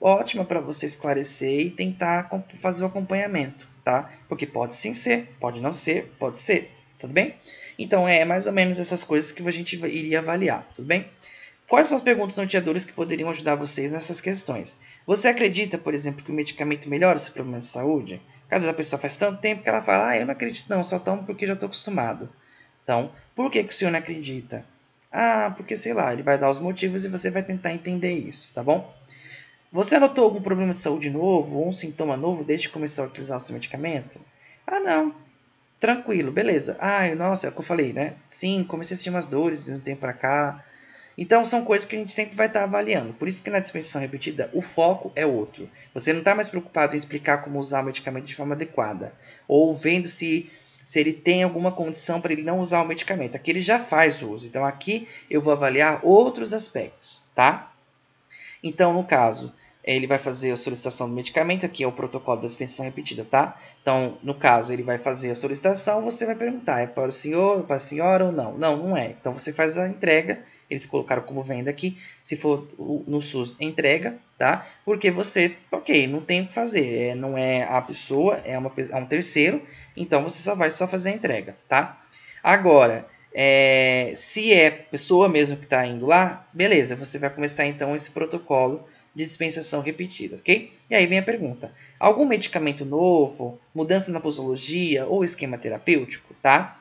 ótima para você esclarecer e tentar fazer o acompanhamento, tá? Porque pode sim ser, pode não ser, pode ser, tudo bem? Então é mais ou menos essas coisas que a gente iria avaliar, tudo bem? Quais são as perguntas norteadoras que poderiam ajudar vocês nessas questões? Você acredita, por exemplo, que o medicamento melhora o seu problema de saúde? Caso a pessoa faz tanto tempo que ela fala, eu não acredito não, só tomo porque já estou acostumado. Então, por que o senhor não acredita? Porque sei lá, ele vai dar os motivos e você vai tentar entender isso, tá bom? Você notou algum problema de saúde novo ou um sintoma novo desde que começou a utilizar o seu medicamento? Não. Tranquilo, beleza. Nossa, é o que eu falei, né? Sim, comecei a sentir umas dores de um tempo pra cá. Então, são coisas que a gente sempre vai estar avaliando. Por isso que na dispensação repetida, o foco é outro. Você não está mais preocupado em explicar como usar o medicamento de forma adequada. Ou vendo se ele tem alguma condição para ele não usar o medicamento. Aqui ele já faz uso. Então, aqui eu vou avaliar outros aspectos, tá? Então, no caso, ele vai fazer a solicitação do medicamento, aqui é o protocolo da dispensação repetida, tá? Então, no caso, ele vai fazer a solicitação, você vai perguntar, é para o senhor, para a senhora ou não? Não, não é. Então, você faz a entrega, eles colocaram como venda aqui, se for no SUS, entrega, tá? Porque você, ok, não tem o que fazer, não é a pessoa, é um terceiro, então você só fazer a entrega, tá? Agora, se é pessoa mesmo que está indo lá, beleza, você vai começar então esse protocolo de dispensação repetida, ok? E aí vem a pergunta: algum medicamento novo, mudança na posologia ou esquema terapêutico, tá?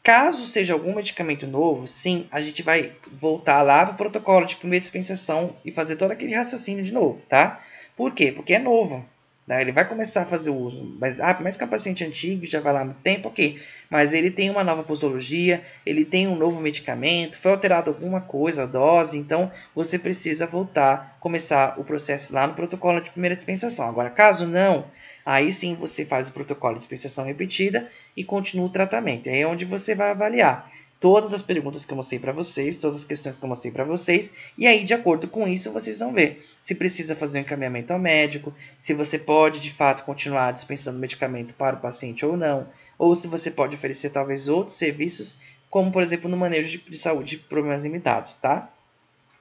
Caso seja algum medicamento novo, sim, a gente vai voltar lá para o protocolo de primeira dispensação e fazer todo aquele raciocínio de novo, tá? Por quê? Porque é novo. Tá? Ele vai começar a fazer o uso, mas que é um paciente antigo, já vai lá há muito tempo, ok. Mas ele tem uma nova posologia, ele tem um novo medicamento, foi alterado alguma coisa, a dose, então você precisa voltar, começar o processo lá no protocolo de primeira dispensação. Agora, caso não, aí sim você faz o protocolo de dispensação repetida e continua o tratamento. Aí é onde você vai avaliar todas as perguntas que eu mostrei para vocês, todas as questões que eu mostrei para vocês, e aí, de acordo com isso, vocês vão ver se precisa fazer um encaminhamento ao médico, se você pode, de fato, continuar dispensando medicamento para o paciente ou não, ou se você pode oferecer, talvez, outros serviços, como, por exemplo, no manejo de saúde de problemas limitados, tá?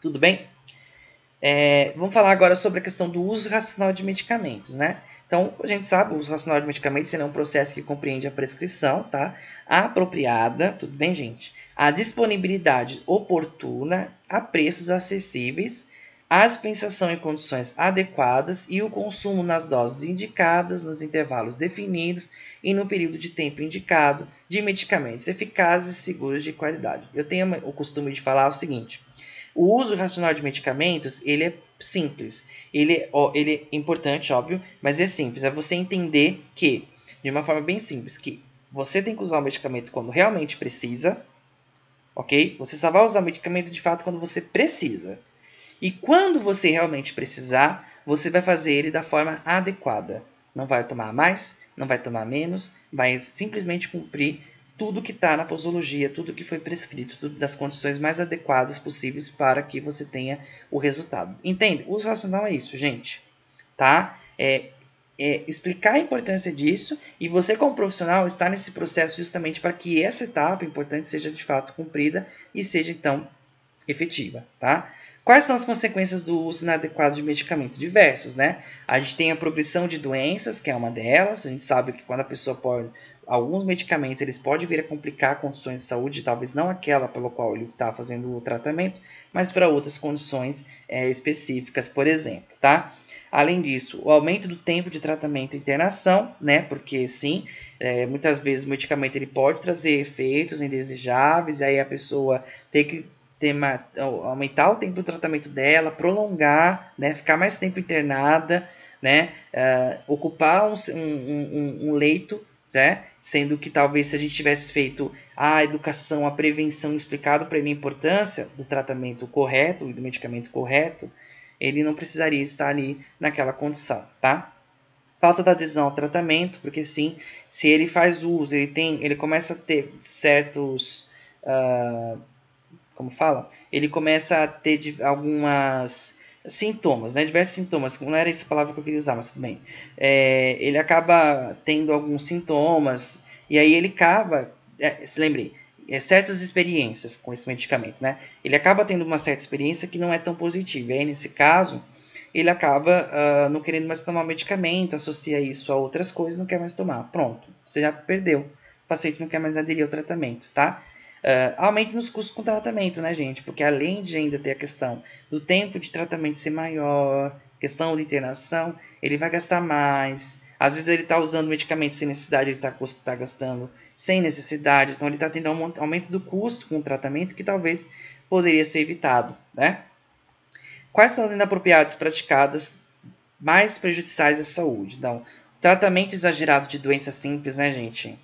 Tudo bem? Vamos falar agora sobre a questão do uso racional de medicamentos, né? Então, a gente sabe, o uso racional de medicamentos é um processo que compreende a prescrição, tá? A apropriada, tudo bem, gente? A disponibilidade oportuna, a preços acessíveis, a dispensação em condições adequadas e o consumo nas doses indicadas, nos intervalos definidos e no período de tempo indicado de medicamentos eficazes e seguros de qualidade. Eu tenho o costume de falar o seguinte: o uso racional de medicamentos, ele é simples. Ele é importante, óbvio, mas é simples. É você entender que, de uma forma bem simples, que você tem que usar o medicamento quando realmente precisa, ok? Você só vai usar o medicamento de fato quando você precisa. E quando você realmente precisar, você vai fazer ele da forma adequada. Não vai tomar mais, não vai tomar menos, vai simplesmente cumprir tudo que está na posologia, tudo que foi prescrito, tudo das condições mais adequadas possíveis para que você tenha o resultado. Entende? O uso racional é isso, gente. Tá? Explicar a importância disso e você, como profissional, está nesse processo justamente para que essa etapa importante seja de fato cumprida e seja então efetiva, tá? Quais são as consequências do uso inadequado de medicamento? Diversos, né? A gente tem a progressão de doenças, que é uma delas. A gente sabe que quando a pessoa pode... Alguns medicamentos, eles podem vir a complicar condições de saúde, talvez não aquela pelo qual ele está fazendo o tratamento, mas para outras condições específicas, por exemplo, tá? Além disso, o aumento do tempo de tratamento e internação, né? Porque sim, muitas vezes o medicamento ele pode trazer efeitos indesejáveis, e aí a pessoa tem que aumentar o tempo do tratamento dela, prolongar, né, ficar mais tempo internada, né, ocupar um leito, né, sendo que talvez se a gente tivesse feito a educação, a prevenção, explicado para ele a importância do tratamento correto e do medicamento correto, ele não precisaria estar ali naquela condição, tá? Falta da adesão ao tratamento, porque sim, se ele faz uso, ele começa a ter certos como fala, ele começa a ter algumas sintomas, né? Diversos sintomas. Não era essa palavra que eu queria usar, mas tudo bem. Ele acaba tendo alguns sintomas e aí ele acaba, se lembre, certas experiências com esse medicamento, né? Ele acaba tendo uma certa experiência que não é tão positiva. E aí, nesse caso, ele acaba não querendo mais tomar o medicamento, associa isso a outras coisas, não quer mais tomar. Pronto, você já perdeu. O paciente não quer mais aderir ao tratamento, tá? Aumente nos custos com tratamento, né, gente? Porque além de ainda ter a questão do tempo de tratamento ser maior, questão de internação, ele vai gastar mais. Às vezes ele está usando medicamento sem necessidade, ele está gastando sem necessidade. Então ele está tendo um aumento do custo com o tratamento que talvez poderia ser evitado, né? Quais são as inapropriadas praticadas mais prejudiciais à saúde? Então, tratamento exagerado de doenças simples, né, gente?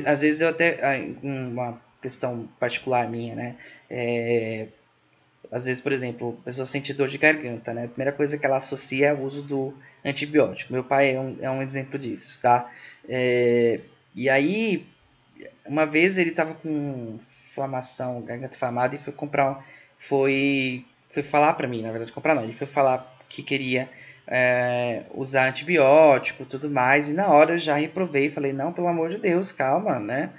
Às vezes eu até... Uma questão particular minha, né? Às vezes, por exemplo, a pessoa sente dor de garganta, né? A primeira coisa que ela associa é o uso do antibiótico. Meu pai é um exemplo disso, tá? E aí, uma vez ele tava com inflamação, garganta inflamada, e foi comprar... Foi falar pra mim, na verdade, comprar não. Ele foi falar que queria usar antibiótico e tudo mais, e na hora eu já reprovei, falei, não, pelo amor de Deus, calma, né?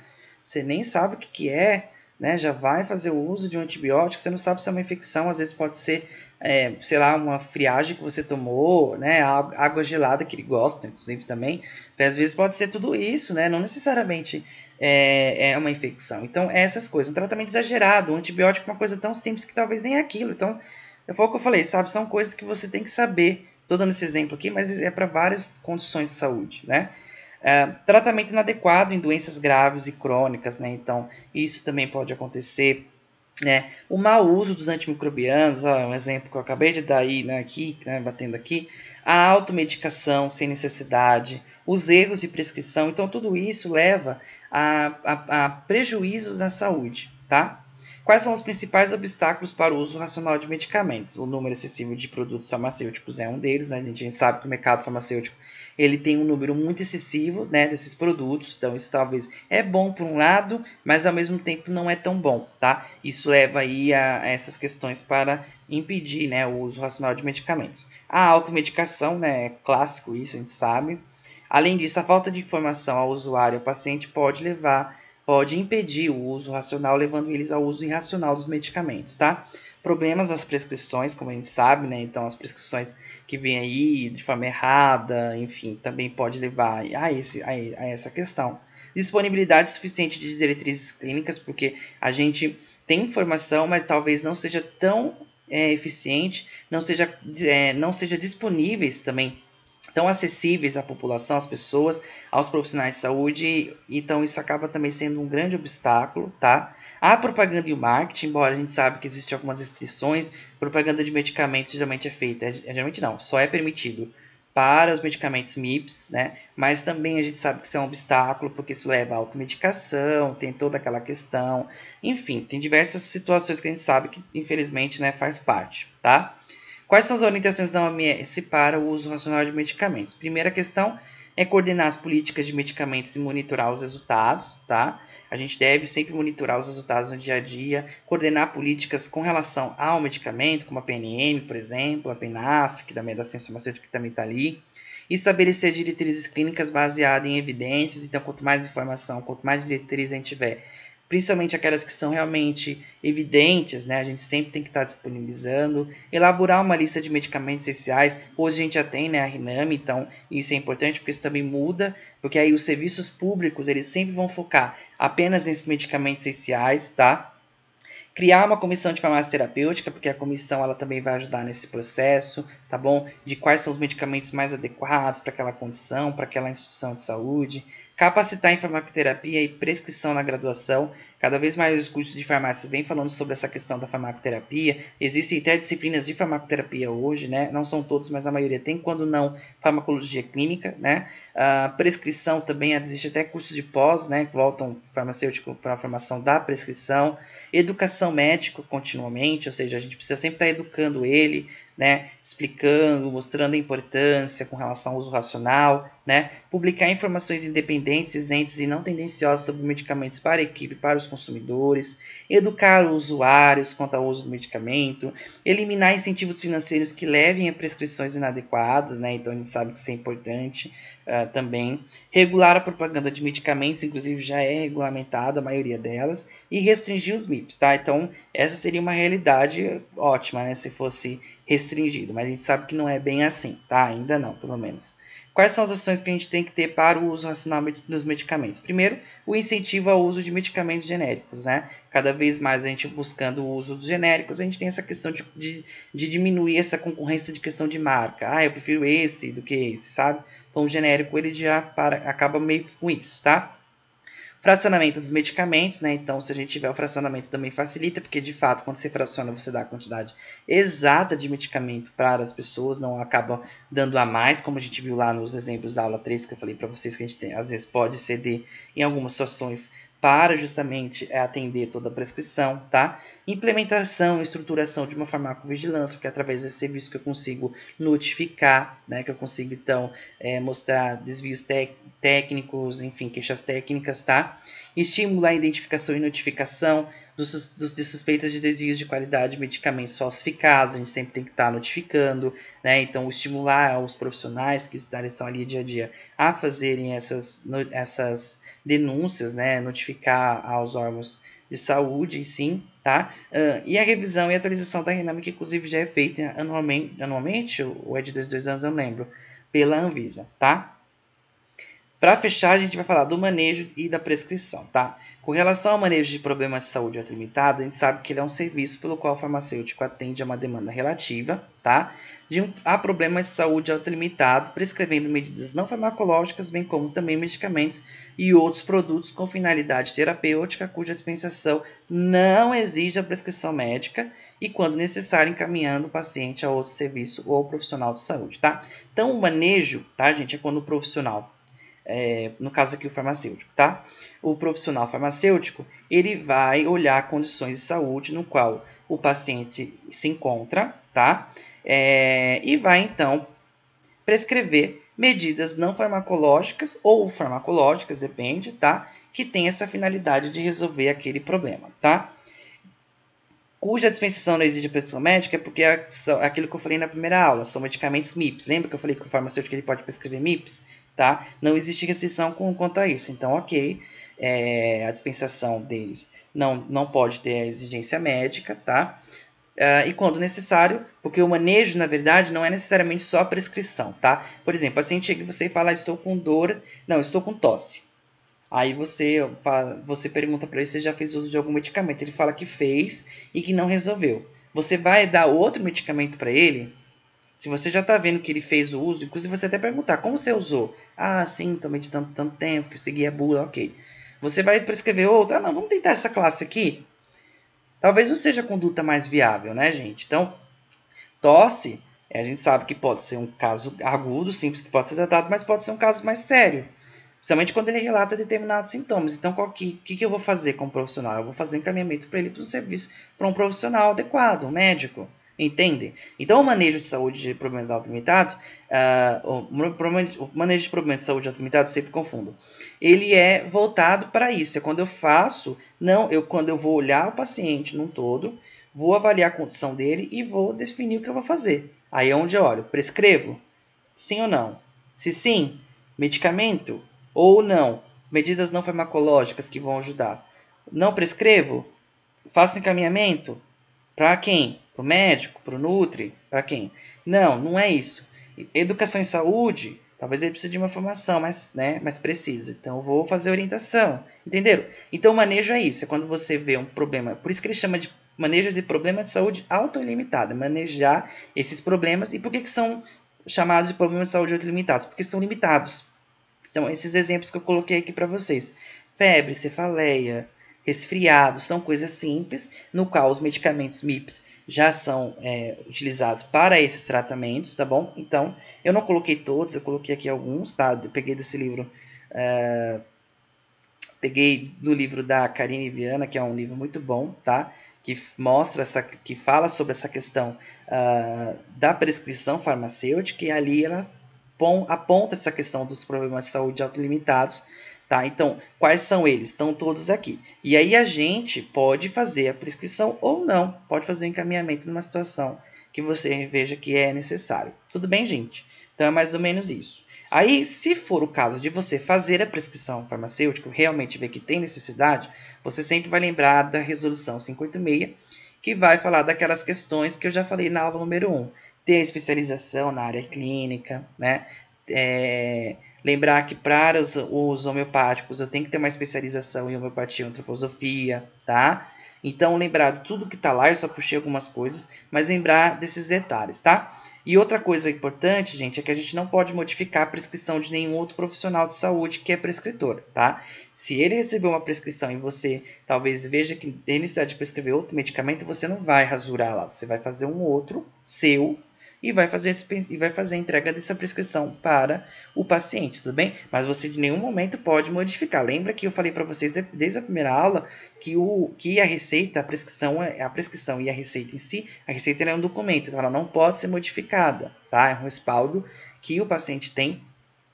Você nem sabe o que que é, né? Já vai fazer o uso de um antibiótico, você não sabe se é uma infecção, às vezes pode ser, sei lá, uma friagem que você tomou, né? Água gelada que ele gosta, inclusive também, às vezes pode ser tudo isso, né? Não necessariamente é uma infecção. Então, essas coisas, um tratamento exagerado, um antibiótico é uma coisa tão simples que talvez nem é aquilo. Então, foi o que eu falei, sabe? São coisas que você tem que saber. Estou dando esse exemplo aqui, mas é para várias condições de saúde, né? Tratamento inadequado em doenças graves e crônicas, né? Então, isso também pode acontecer. né? O mau uso dos antimicrobianos, ó, um exemplo que eu acabei de dar aí, né, aqui, né, batendo aqui, a automedicação sem necessidade, os erros de prescrição, então tudo isso leva a prejuízos na saúde, tá? Quais são os principais obstáculos para o uso racional de medicamentos? O número excessivo de produtos farmacêuticos é um deles, né? A gente sabe que o mercado farmacêutico ele tem um número muito excessivo, né, desses produtos, então isso talvez é bom por um lado, mas ao mesmo tempo não é tão bom, tá? Isso leva aí a essas questões para impedir, né, o uso racional de medicamentos. A automedicação, né, é clássico isso, a gente sabe. Além disso, a falta de informação ao usuário e ao paciente pode impedir o uso racional, levando eles ao uso irracional dos medicamentos, tá? Problemas nas prescrições, como a gente sabe, né? Então, as prescrições que vêm aí de forma errada, enfim, também pode levar a essa questão. Disponibilidade suficiente de diretrizes clínicas, porque a gente tem informação, mas talvez não seja tão eficiente, não seja disponíveis também tão acessíveis à população, às pessoas, aos profissionais de saúde, então isso acaba também sendo um grande obstáculo, tá? A propaganda e o marketing, embora a gente sabe que existem algumas restrições, propaganda de medicamentos geralmente é feita, geralmente não, só é permitido para os medicamentos MIPS, né? Mas também a gente sabe que isso é um obstáculo, porque isso leva à automedicação, tem toda aquela questão, enfim, tem diversas situações que a gente sabe que, infelizmente, né, faz parte, tá? Quais são as orientações da OMS para o uso racional de medicamentos? Primeira questão é coordenar as políticas de medicamentos e monitorar os resultados, tá? A gente deve sempre monitorar os resultados no dia a dia, coordenar políticas com relação ao medicamento, como a PNM, por exemplo, a PENAF, que também é da ciência farmacêutica, que também está ali, e estabelecer diretrizes clínicas baseadas em evidências. Então, quanto mais informação, quanto mais diretrizes a gente tiver, principalmente aquelas que são realmente evidentes, né? A gente sempre tem que estar disponibilizando, elaborar uma lista de medicamentos essenciais. Hoje a gente já tem, né, a Riname, então isso é importante porque isso também muda, porque aí os serviços públicos, eles sempre vão focar apenas nesses medicamentos essenciais, tá? Criar uma comissão de farmácia terapêutica, porque a comissão ela também vai ajudar nesse processo, tá bom? De quais são os medicamentos mais adequados para aquela condição, para aquela instituição de saúde. Capacitar em farmacoterapia e prescrição na graduação. Cada vez mais os cursos de farmácia vêm falando sobre essa questão da farmacoterapia. Existem até disciplinas de farmacoterapia hoje, né? Não são todas, mas a maioria tem, quando não, farmacologia clínica, né? A prescrição também, existe até cursos de pós, né? Que voltam farmacêutico para a formação da prescrição. Educação médica continuamente, ou seja, a gente precisa sempre estar educando ele, né, explicando, mostrando a importância com relação ao uso racional, né, publicar informações independentes, isentas e não tendenciosas sobre medicamentos para a equipe, para os consumidores, educar os usuários quanto ao uso do medicamento, eliminar incentivos financeiros que levem a prescrições inadequadas, né, então a gente sabe que isso é importante também, regular a propaganda de medicamentos, inclusive já é regulamentado a maioria delas, e restringir os MIPs, tá? Então, essa seria uma realidade ótima, né, se fosse restringido, mas a gente sabe que não é bem assim, tá? Ainda não, pelo menos. Quais são as ações que a gente tem que ter para o uso racional dos medicamentos? Primeiro, o incentivo ao uso de medicamentos genéricos, né? Cada vez mais a gente buscando o uso dos genéricos, a gente tem essa questão de diminuir essa concorrência de questão de marca. Ah, eu prefiro esse do que esse, sabe? Então, o genérico ele já acaba meio que com isso, tá? Fracionamento dos medicamentos, né? Então, se a gente tiver o fracionamento também facilita, porque de fato, quando você fraciona, você dá a quantidade exata de medicamento para as pessoas, não acaba dando a mais, como a gente viu lá nos exemplos da aula 3 que eu falei para vocês, que a gente tem, às vezes pode ceder em algumas situações para justamente atender toda a prescrição, tá? Implementação e estruturação de uma farmacovigilância, porque é através desse serviço que eu consigo notificar, né? Que eu consigo, então, mostrar desvios técnicos, enfim, queixas técnicas, tá? Estimula a identificação e notificação de suspeitas de desvios de qualidade de medicamentos falsificados, a gente sempre tem que estar notificando, né? Então, estimular os profissionais que estão ali dia a dia a fazerem essas denúncias, né? Notificar aos órgãos de saúde, sim, tá? E a revisão e atualização da Rename, que inclusive já é feita anualmente ou é de 2 anos, eu não lembro, pela Anvisa, tá? Para fechar, a gente vai falar do manejo e da prescrição, tá? Com relação ao manejo de problemas de saúde autolimitados, a gente sabe que ele é um serviço pelo qual o farmacêutico atende a uma demanda relativa, tá? A problemas de saúde autolimitado, prescrevendo medidas não farmacológicas, bem como também medicamentos e outros produtos com finalidade terapêutica, cuja dispensação não exige a prescrição médica e, quando necessário, encaminhando o paciente a outro serviço ou profissional de saúde, tá? Então, o manejo, tá, gente, é quando o profissional no caso aqui o farmacêutico, tá? O profissional farmacêutico, ele vai olhar condições de saúde no qual o paciente se encontra, tá? E vai, então, prescrever medidas não farmacológicas ou farmacológicas, depende, tá? Que tem essa finalidade de resolver aquele problema, tá? Cuja dispensação não exige prescrição médica é porque aquilo que eu falei na primeira aula, são medicamentos MIPs. Lembra que eu falei que o farmacêutico ele pode prescrever MIPs? Tá? Não existe restrição quanto a isso. Então, ok, a dispensação deles não pode ter a exigência médica, tá? E quando necessário, porque o manejo, na verdade, não é necessariamente só a prescrição, tá? Por exemplo, o paciente chega e você fala, estou com dor, não, estou com tosse. Aí você pergunta para ele se já fez uso de algum medicamento. Ele fala que fez e que não resolveu. Você vai dar outro medicamento para ele? Se você já está vendo que ele fez o uso, inclusive você até perguntar, como você usou? Ah, sim, tomei de tanto tempo, segui a bula, ok. Você vai prescrever outra? Ah, não, vamos tentar essa classe aqui? Talvez não seja a conduta mais viável, né, gente? Então, tosse, a gente sabe que pode ser um caso agudo, simples, que pode ser tratado, mas pode ser um caso mais sério. Principalmente quando ele relata determinados sintomas. Então, o que eu vou fazer como profissional? Eu vou fazer um encaminhamento para ele para um serviço, para um profissional adequado, um médico. Entendem? Então, o manejo de saúde de problemas autolimitados, o manejo de problemas de saúde autolimitados, sempre confundo. Ele é voltado para isso. É quando eu faço, quando eu vou olhar o paciente num todo, vou avaliar a condição dele e vou definir o que eu vou fazer. Aí é onde eu olho. Prescrevo? Sim ou não? Se sim, medicamento ou não, medidas não farmacológicas que vão ajudar. Não prescrevo? Faço encaminhamento? Para quem? Para o médico? Para o Nutri? Para quem? Não é isso. Educação em saúde, talvez ele precise de uma formação mais precisa. Então eu vou fazer orientação. Entenderam? Então o manejo é isso. É quando você vê um problema. Por isso que ele chama de manejo de problema de saúde autolimitado. Manejar esses problemas. E por que são chamados de problemas de saúde autolimitados? Porque são limitados. Então, esses exemplos que eu coloquei aqui para vocês. Febre, cefaleia, resfriado, são coisas simples, no qual os medicamentos MIPs já são utilizados para esses tratamentos, tá bom? Então, eu não coloquei todos, eu coloquei aqui alguns, tá? Eu peguei desse livro, peguei do livro da Karine Viana, que é um livro muito bom, tá? Que mostra que fala sobre essa questão da prescrição farmacêutica, e ali ela aponta essa questão dos problemas de saúde autolimitados, tá? Então, quais são eles? Estão todos aqui. E aí a gente pode fazer a prescrição ou não, pode fazer o encaminhamento numa situação que você veja que é necessário. Tudo bem, gente? Então é mais ou menos isso. Aí, se for o caso de você fazer a prescrição farmacêutica, realmente ver que tem necessidade, você sempre vai lembrar da resolução 586, que vai falar daquelas questões que eu já falei na aula número 1. Ter a especialização na área clínica, né? Lembrar que para os homeopáticos eu tenho que ter uma especialização em homeopatia e antroposofia, tá? Então, lembrar de tudo que tá lá, eu só puxei algumas coisas, mas lembrar desses detalhes, tá? E outra coisa importante, gente, é que a gente não pode modificar a prescrição de nenhum outro profissional de saúde que é prescritor, tá? Se ele recebeu uma prescrição e você talvez veja que tem necessidade de prescrever outro medicamento, você não vai rasurar lá, você vai fazer um outro seu e vai fazer a entrega dessa prescrição para o paciente, tudo bem? Mas você de nenhum momento pode modificar. Lembra que eu falei para vocês desde a primeira aula que a receita, a prescrição e a receita em si, a receita é um documento, então ela não pode ser modificada, tá? É um respaldo que o paciente tem,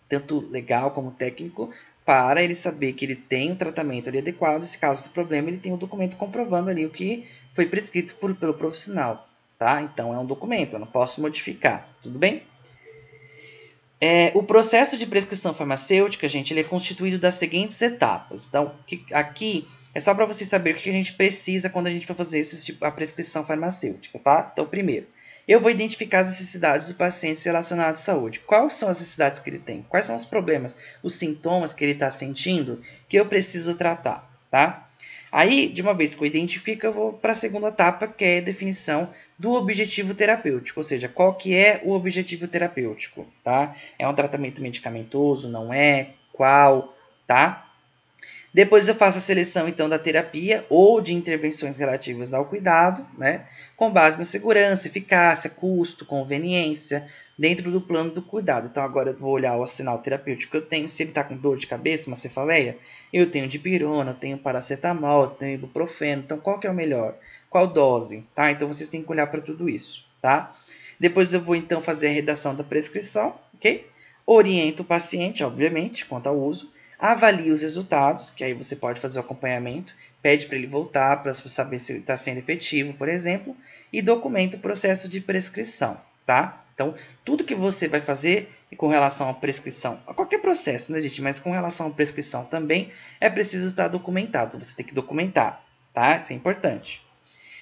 tanto legal como técnico, para ele saber que ele tem um tratamento ali adequado. Se caso do problema, ele tem um documento comprovando ali o que foi prescrito pelo profissional, tá? Então é um documento, eu não posso modificar, tudo bem? O processo de prescrição farmacêutica, gente, ele é constituído das seguintes etapas. Então, aqui é só para você saber o que a gente precisa quando a gente vai fazer a prescrição farmacêutica, tá? Então, primeiro, Eu vou identificar as necessidades do paciente relacionadas à saúde. Quais são as necessidades que ele tem? Quais são os problemas, os sintomas que ele está sentindo que eu preciso tratar, tá? Aí, de uma vez que eu identifico, eu vou para a segunda etapa, que é a definição do objetivo terapêutico, ou seja, qual que é o objetivo terapêutico, tá? É um tratamento medicamentoso, não é? Qual, tá? Depois eu faço a seleção então da terapia ou de intervenções relativas ao cuidado, né, com base na segurança, eficácia, custo, conveniência, dentro do plano do cuidado. Então agora eu vou olhar o arsenal terapêutico que eu tenho, se ele está com dor de cabeça, uma cefaleia, eu tenho dipirona, eu tenho paracetamol, eu tenho ibuprofeno, então qual que é o melhor? Qual dose? Tá? Então vocês têm que olhar para tudo isso, tá? Depois eu vou então fazer a redação da prescrição, ok? Oriento o paciente, obviamente, quanto ao uso, avalie os resultados, que aí você pode fazer o acompanhamento, pede para ele voltar para saber se está sendo efetivo, por exemplo, e documenta o processo de prescrição, tá? Então, tudo que você vai fazer com relação à prescrição, a qualquer processo, né, gente? Mas com relação à prescrição também é preciso estar documentado. Você tem que documentar, tá? Isso é importante.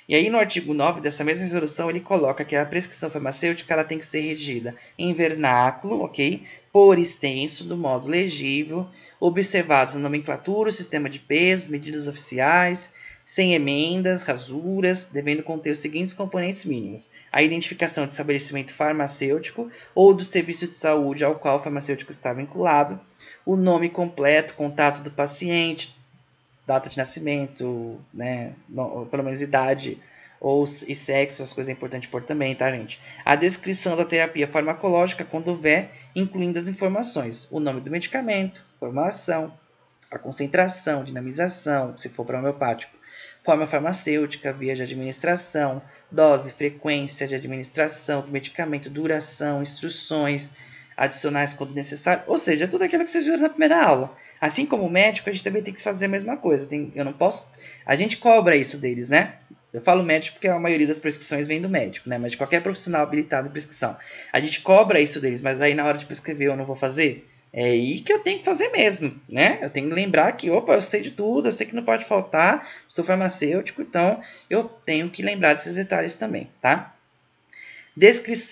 E aí, no artigo 9 dessa mesma resolução, ele coloca que a prescrição farmacêutica ela tem que ser redigida em vernáculo, ok? Por extenso, do modo legível, observados a nomenclatura, o sistema de pesos, medidas oficiais, sem emendas, rasuras, devendo conter os seguintes componentes mínimos: a identificação de estabelecimento farmacêutico ou do serviço de saúde ao qual o farmacêutico está vinculado, o nome completo, contato do paciente, data de nascimento, né, pelo menos idade e sexo, as coisas é importante pôr também, tá, gente? A descrição da terapia farmacológica, quando houver, incluindo as informações, o nome do medicamento, formulação, a concentração, dinamização, se for para homeopático, forma farmacêutica, via de administração, dose, frequência de administração do medicamento, duração, instruções adicionais quando necessário, ou seja, tudo aquilo que vocês viram na primeira aula. Assim como o médico, a gente também tem que fazer a mesma coisa. Eu não posso. A gente cobra isso deles, né? Eu falo médico porque a maioria das prescrições vem do médico, né? Mas de qualquer profissional habilitado em prescrição. A gente cobra isso deles, mas aí na hora de prescrever eu não vou fazer. É aí que eu tenho que fazer mesmo, né? Eu tenho que lembrar que, opa, eu sei de tudo, eu sei que não pode faltar, sou farmacêutico, então eu tenho que lembrar desses detalhes também, tá?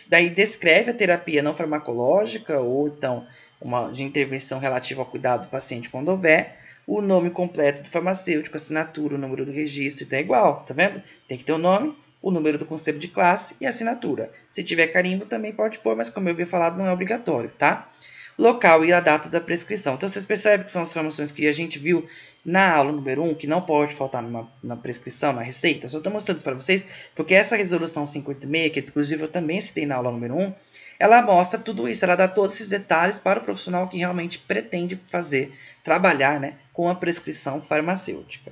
Daí descreve a terapia não farmacológica ou então uma de intervenção relativa ao cuidado do paciente quando houver, o nome completo do farmacêutico, assinatura, o número do registro, então é igual, tá vendo? Tem que ter o nome, o número do conselho de classe e a assinatura. Se tiver carimbo também pode pôr, mas como eu havia falado, não é obrigatório, tá? Local e a data da prescrição. Então vocês percebem que são as informações que a gente viu na aula número 1, que não pode faltar na prescrição, na receita. Só estou mostrando isso para vocês, porque essa resolução 586, que inclusive eu também citei na aula número 1, ela mostra tudo isso, ela dá todos esses detalhes para o profissional que realmente pretende fazer, trabalhar, né, com a prescrição farmacêutica.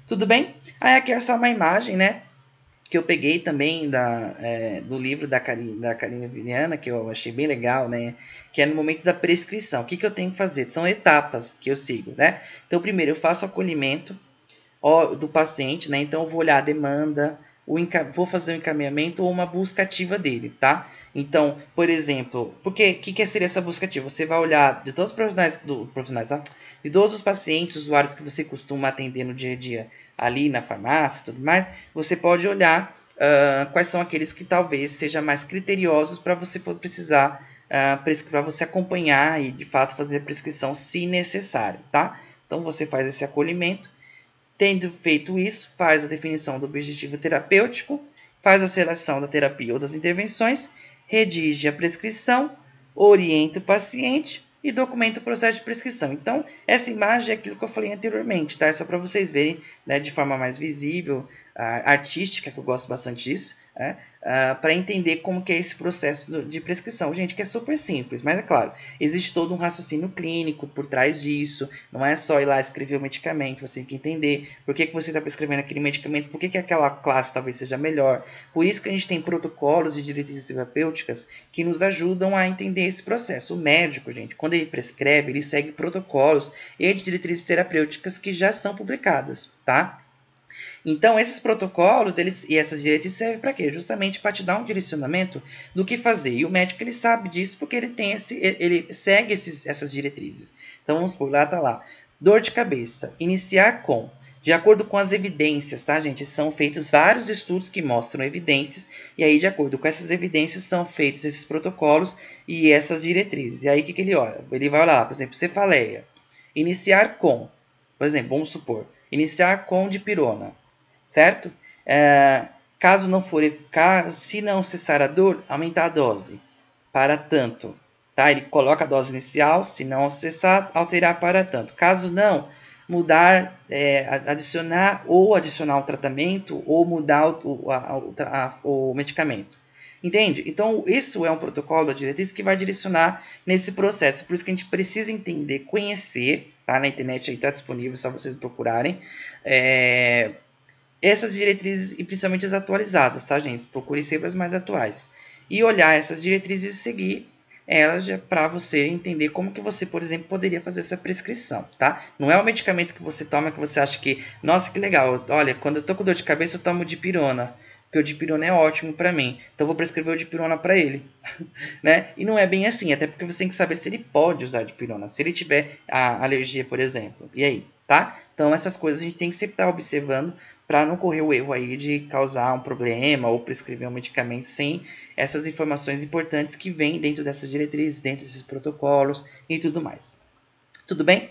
Tudo bem? Aí aqui é só uma imagem, né, que eu peguei também do livro da Karine Viana, que eu achei bem legal, né? Que é no momento da prescrição. O que eu tenho que fazer? São etapas que eu sigo, né? Então, primeiro eu faço o acolhimento do paciente, né? Então, eu vou olhar a demanda, vou fazer um encaminhamento ou uma busca ativa dele, tá? Então, por exemplo, porque o que seria essa busca ativa? Você vai olhar de todos os profissionais, tá? De todos os pacientes, usuários que você costuma atender no dia a dia ali na farmácia e tudo mais, você pode olhar quais são aqueles que talvez sejam mais criteriosos para você precisar para você acompanhar e de fato fazer a prescrição se necessário, tá? Então você faz esse acolhimento. Tendo feito isso, faz a definição do objetivo terapêutico, faz a seleção da terapia ou das intervenções, redige a prescrição, orienta o paciente e documenta o processo de prescrição. Então, essa imagem é aquilo que eu falei anteriormente, tá? É só para vocês verem, né, de forma mais visível, artística, que eu gosto bastante disso, né? Para entender como que é esse processo de prescrição. Gente, que é super simples, mas é claro, existe todo um raciocínio clínico por trás disso, não é só ir lá escrever o medicamento, você tem que entender por que você está prescrevendo aquele medicamento, por que aquela classe talvez seja melhor. Por isso que a gente tem protocolos e diretrizes terapêuticas que nos ajudam a entender esse processo. O médico, gente, quando ele prescreve, ele segue protocolos e diretrizes terapêuticas que já são publicadas, tá? Então, esses protocolos e essas diretrizes servem para quê? Justamente para te dar um direcionamento do que fazer. E o médico ele sabe disso porque ele segue essas diretrizes. Então, vamos por lá, tá lá. Dor de cabeça. Iniciar com De acordo com as evidências, tá, gente? São feitos vários estudos que mostram evidências, e aí, de acordo com essas evidências, são feitos esses protocolos e essas diretrizes. E aí, o que ele olha? Ele vai olhar, por exemplo, cefaleia. Iniciar com, por exemplo, vamos supor, iniciar com dipirona, certo? Caso não for eficaz, se não cessar a dor, aumentar a dose para tanto. Tá? Ele coloca a dose inicial, se não cessar, alterar para tanto. Caso não, mudar, adicionar um tratamento ou mudar o medicamento. Entende? Então, isso é um protocolo da diretriz que vai direcionar nesse processo. Por isso que a gente precisa entender, conhecer, tá? Na internet aí está disponível, é só vocês procurarem. Essas diretrizes, e principalmente as atualizadas, tá, gente? Procure sempre as mais atuais. E olhar essas diretrizes e seguir elas para você entender como que você, por exemplo, poderia fazer essa prescrição, tá? Não é o medicamento que você toma que você acha que, nossa, que legal, olha, quando eu tô com dor de cabeça eu tomo dipirona, porque o dipirona é ótimo para mim, então eu vou prescrever o dipirona para ele, né? E não é bem assim, até porque você tem que saber se ele pode usar dipirona, se ele tiver a alergia, por exemplo. E aí, tá? Então essas coisas a gente tem que sempre estar observando para não correr o erro aí de causar um problema ou prescrever um medicamento sem essas informações importantes que vêm dentro dessas diretrizes, dentro desses protocolos e tudo mais. Tudo bem?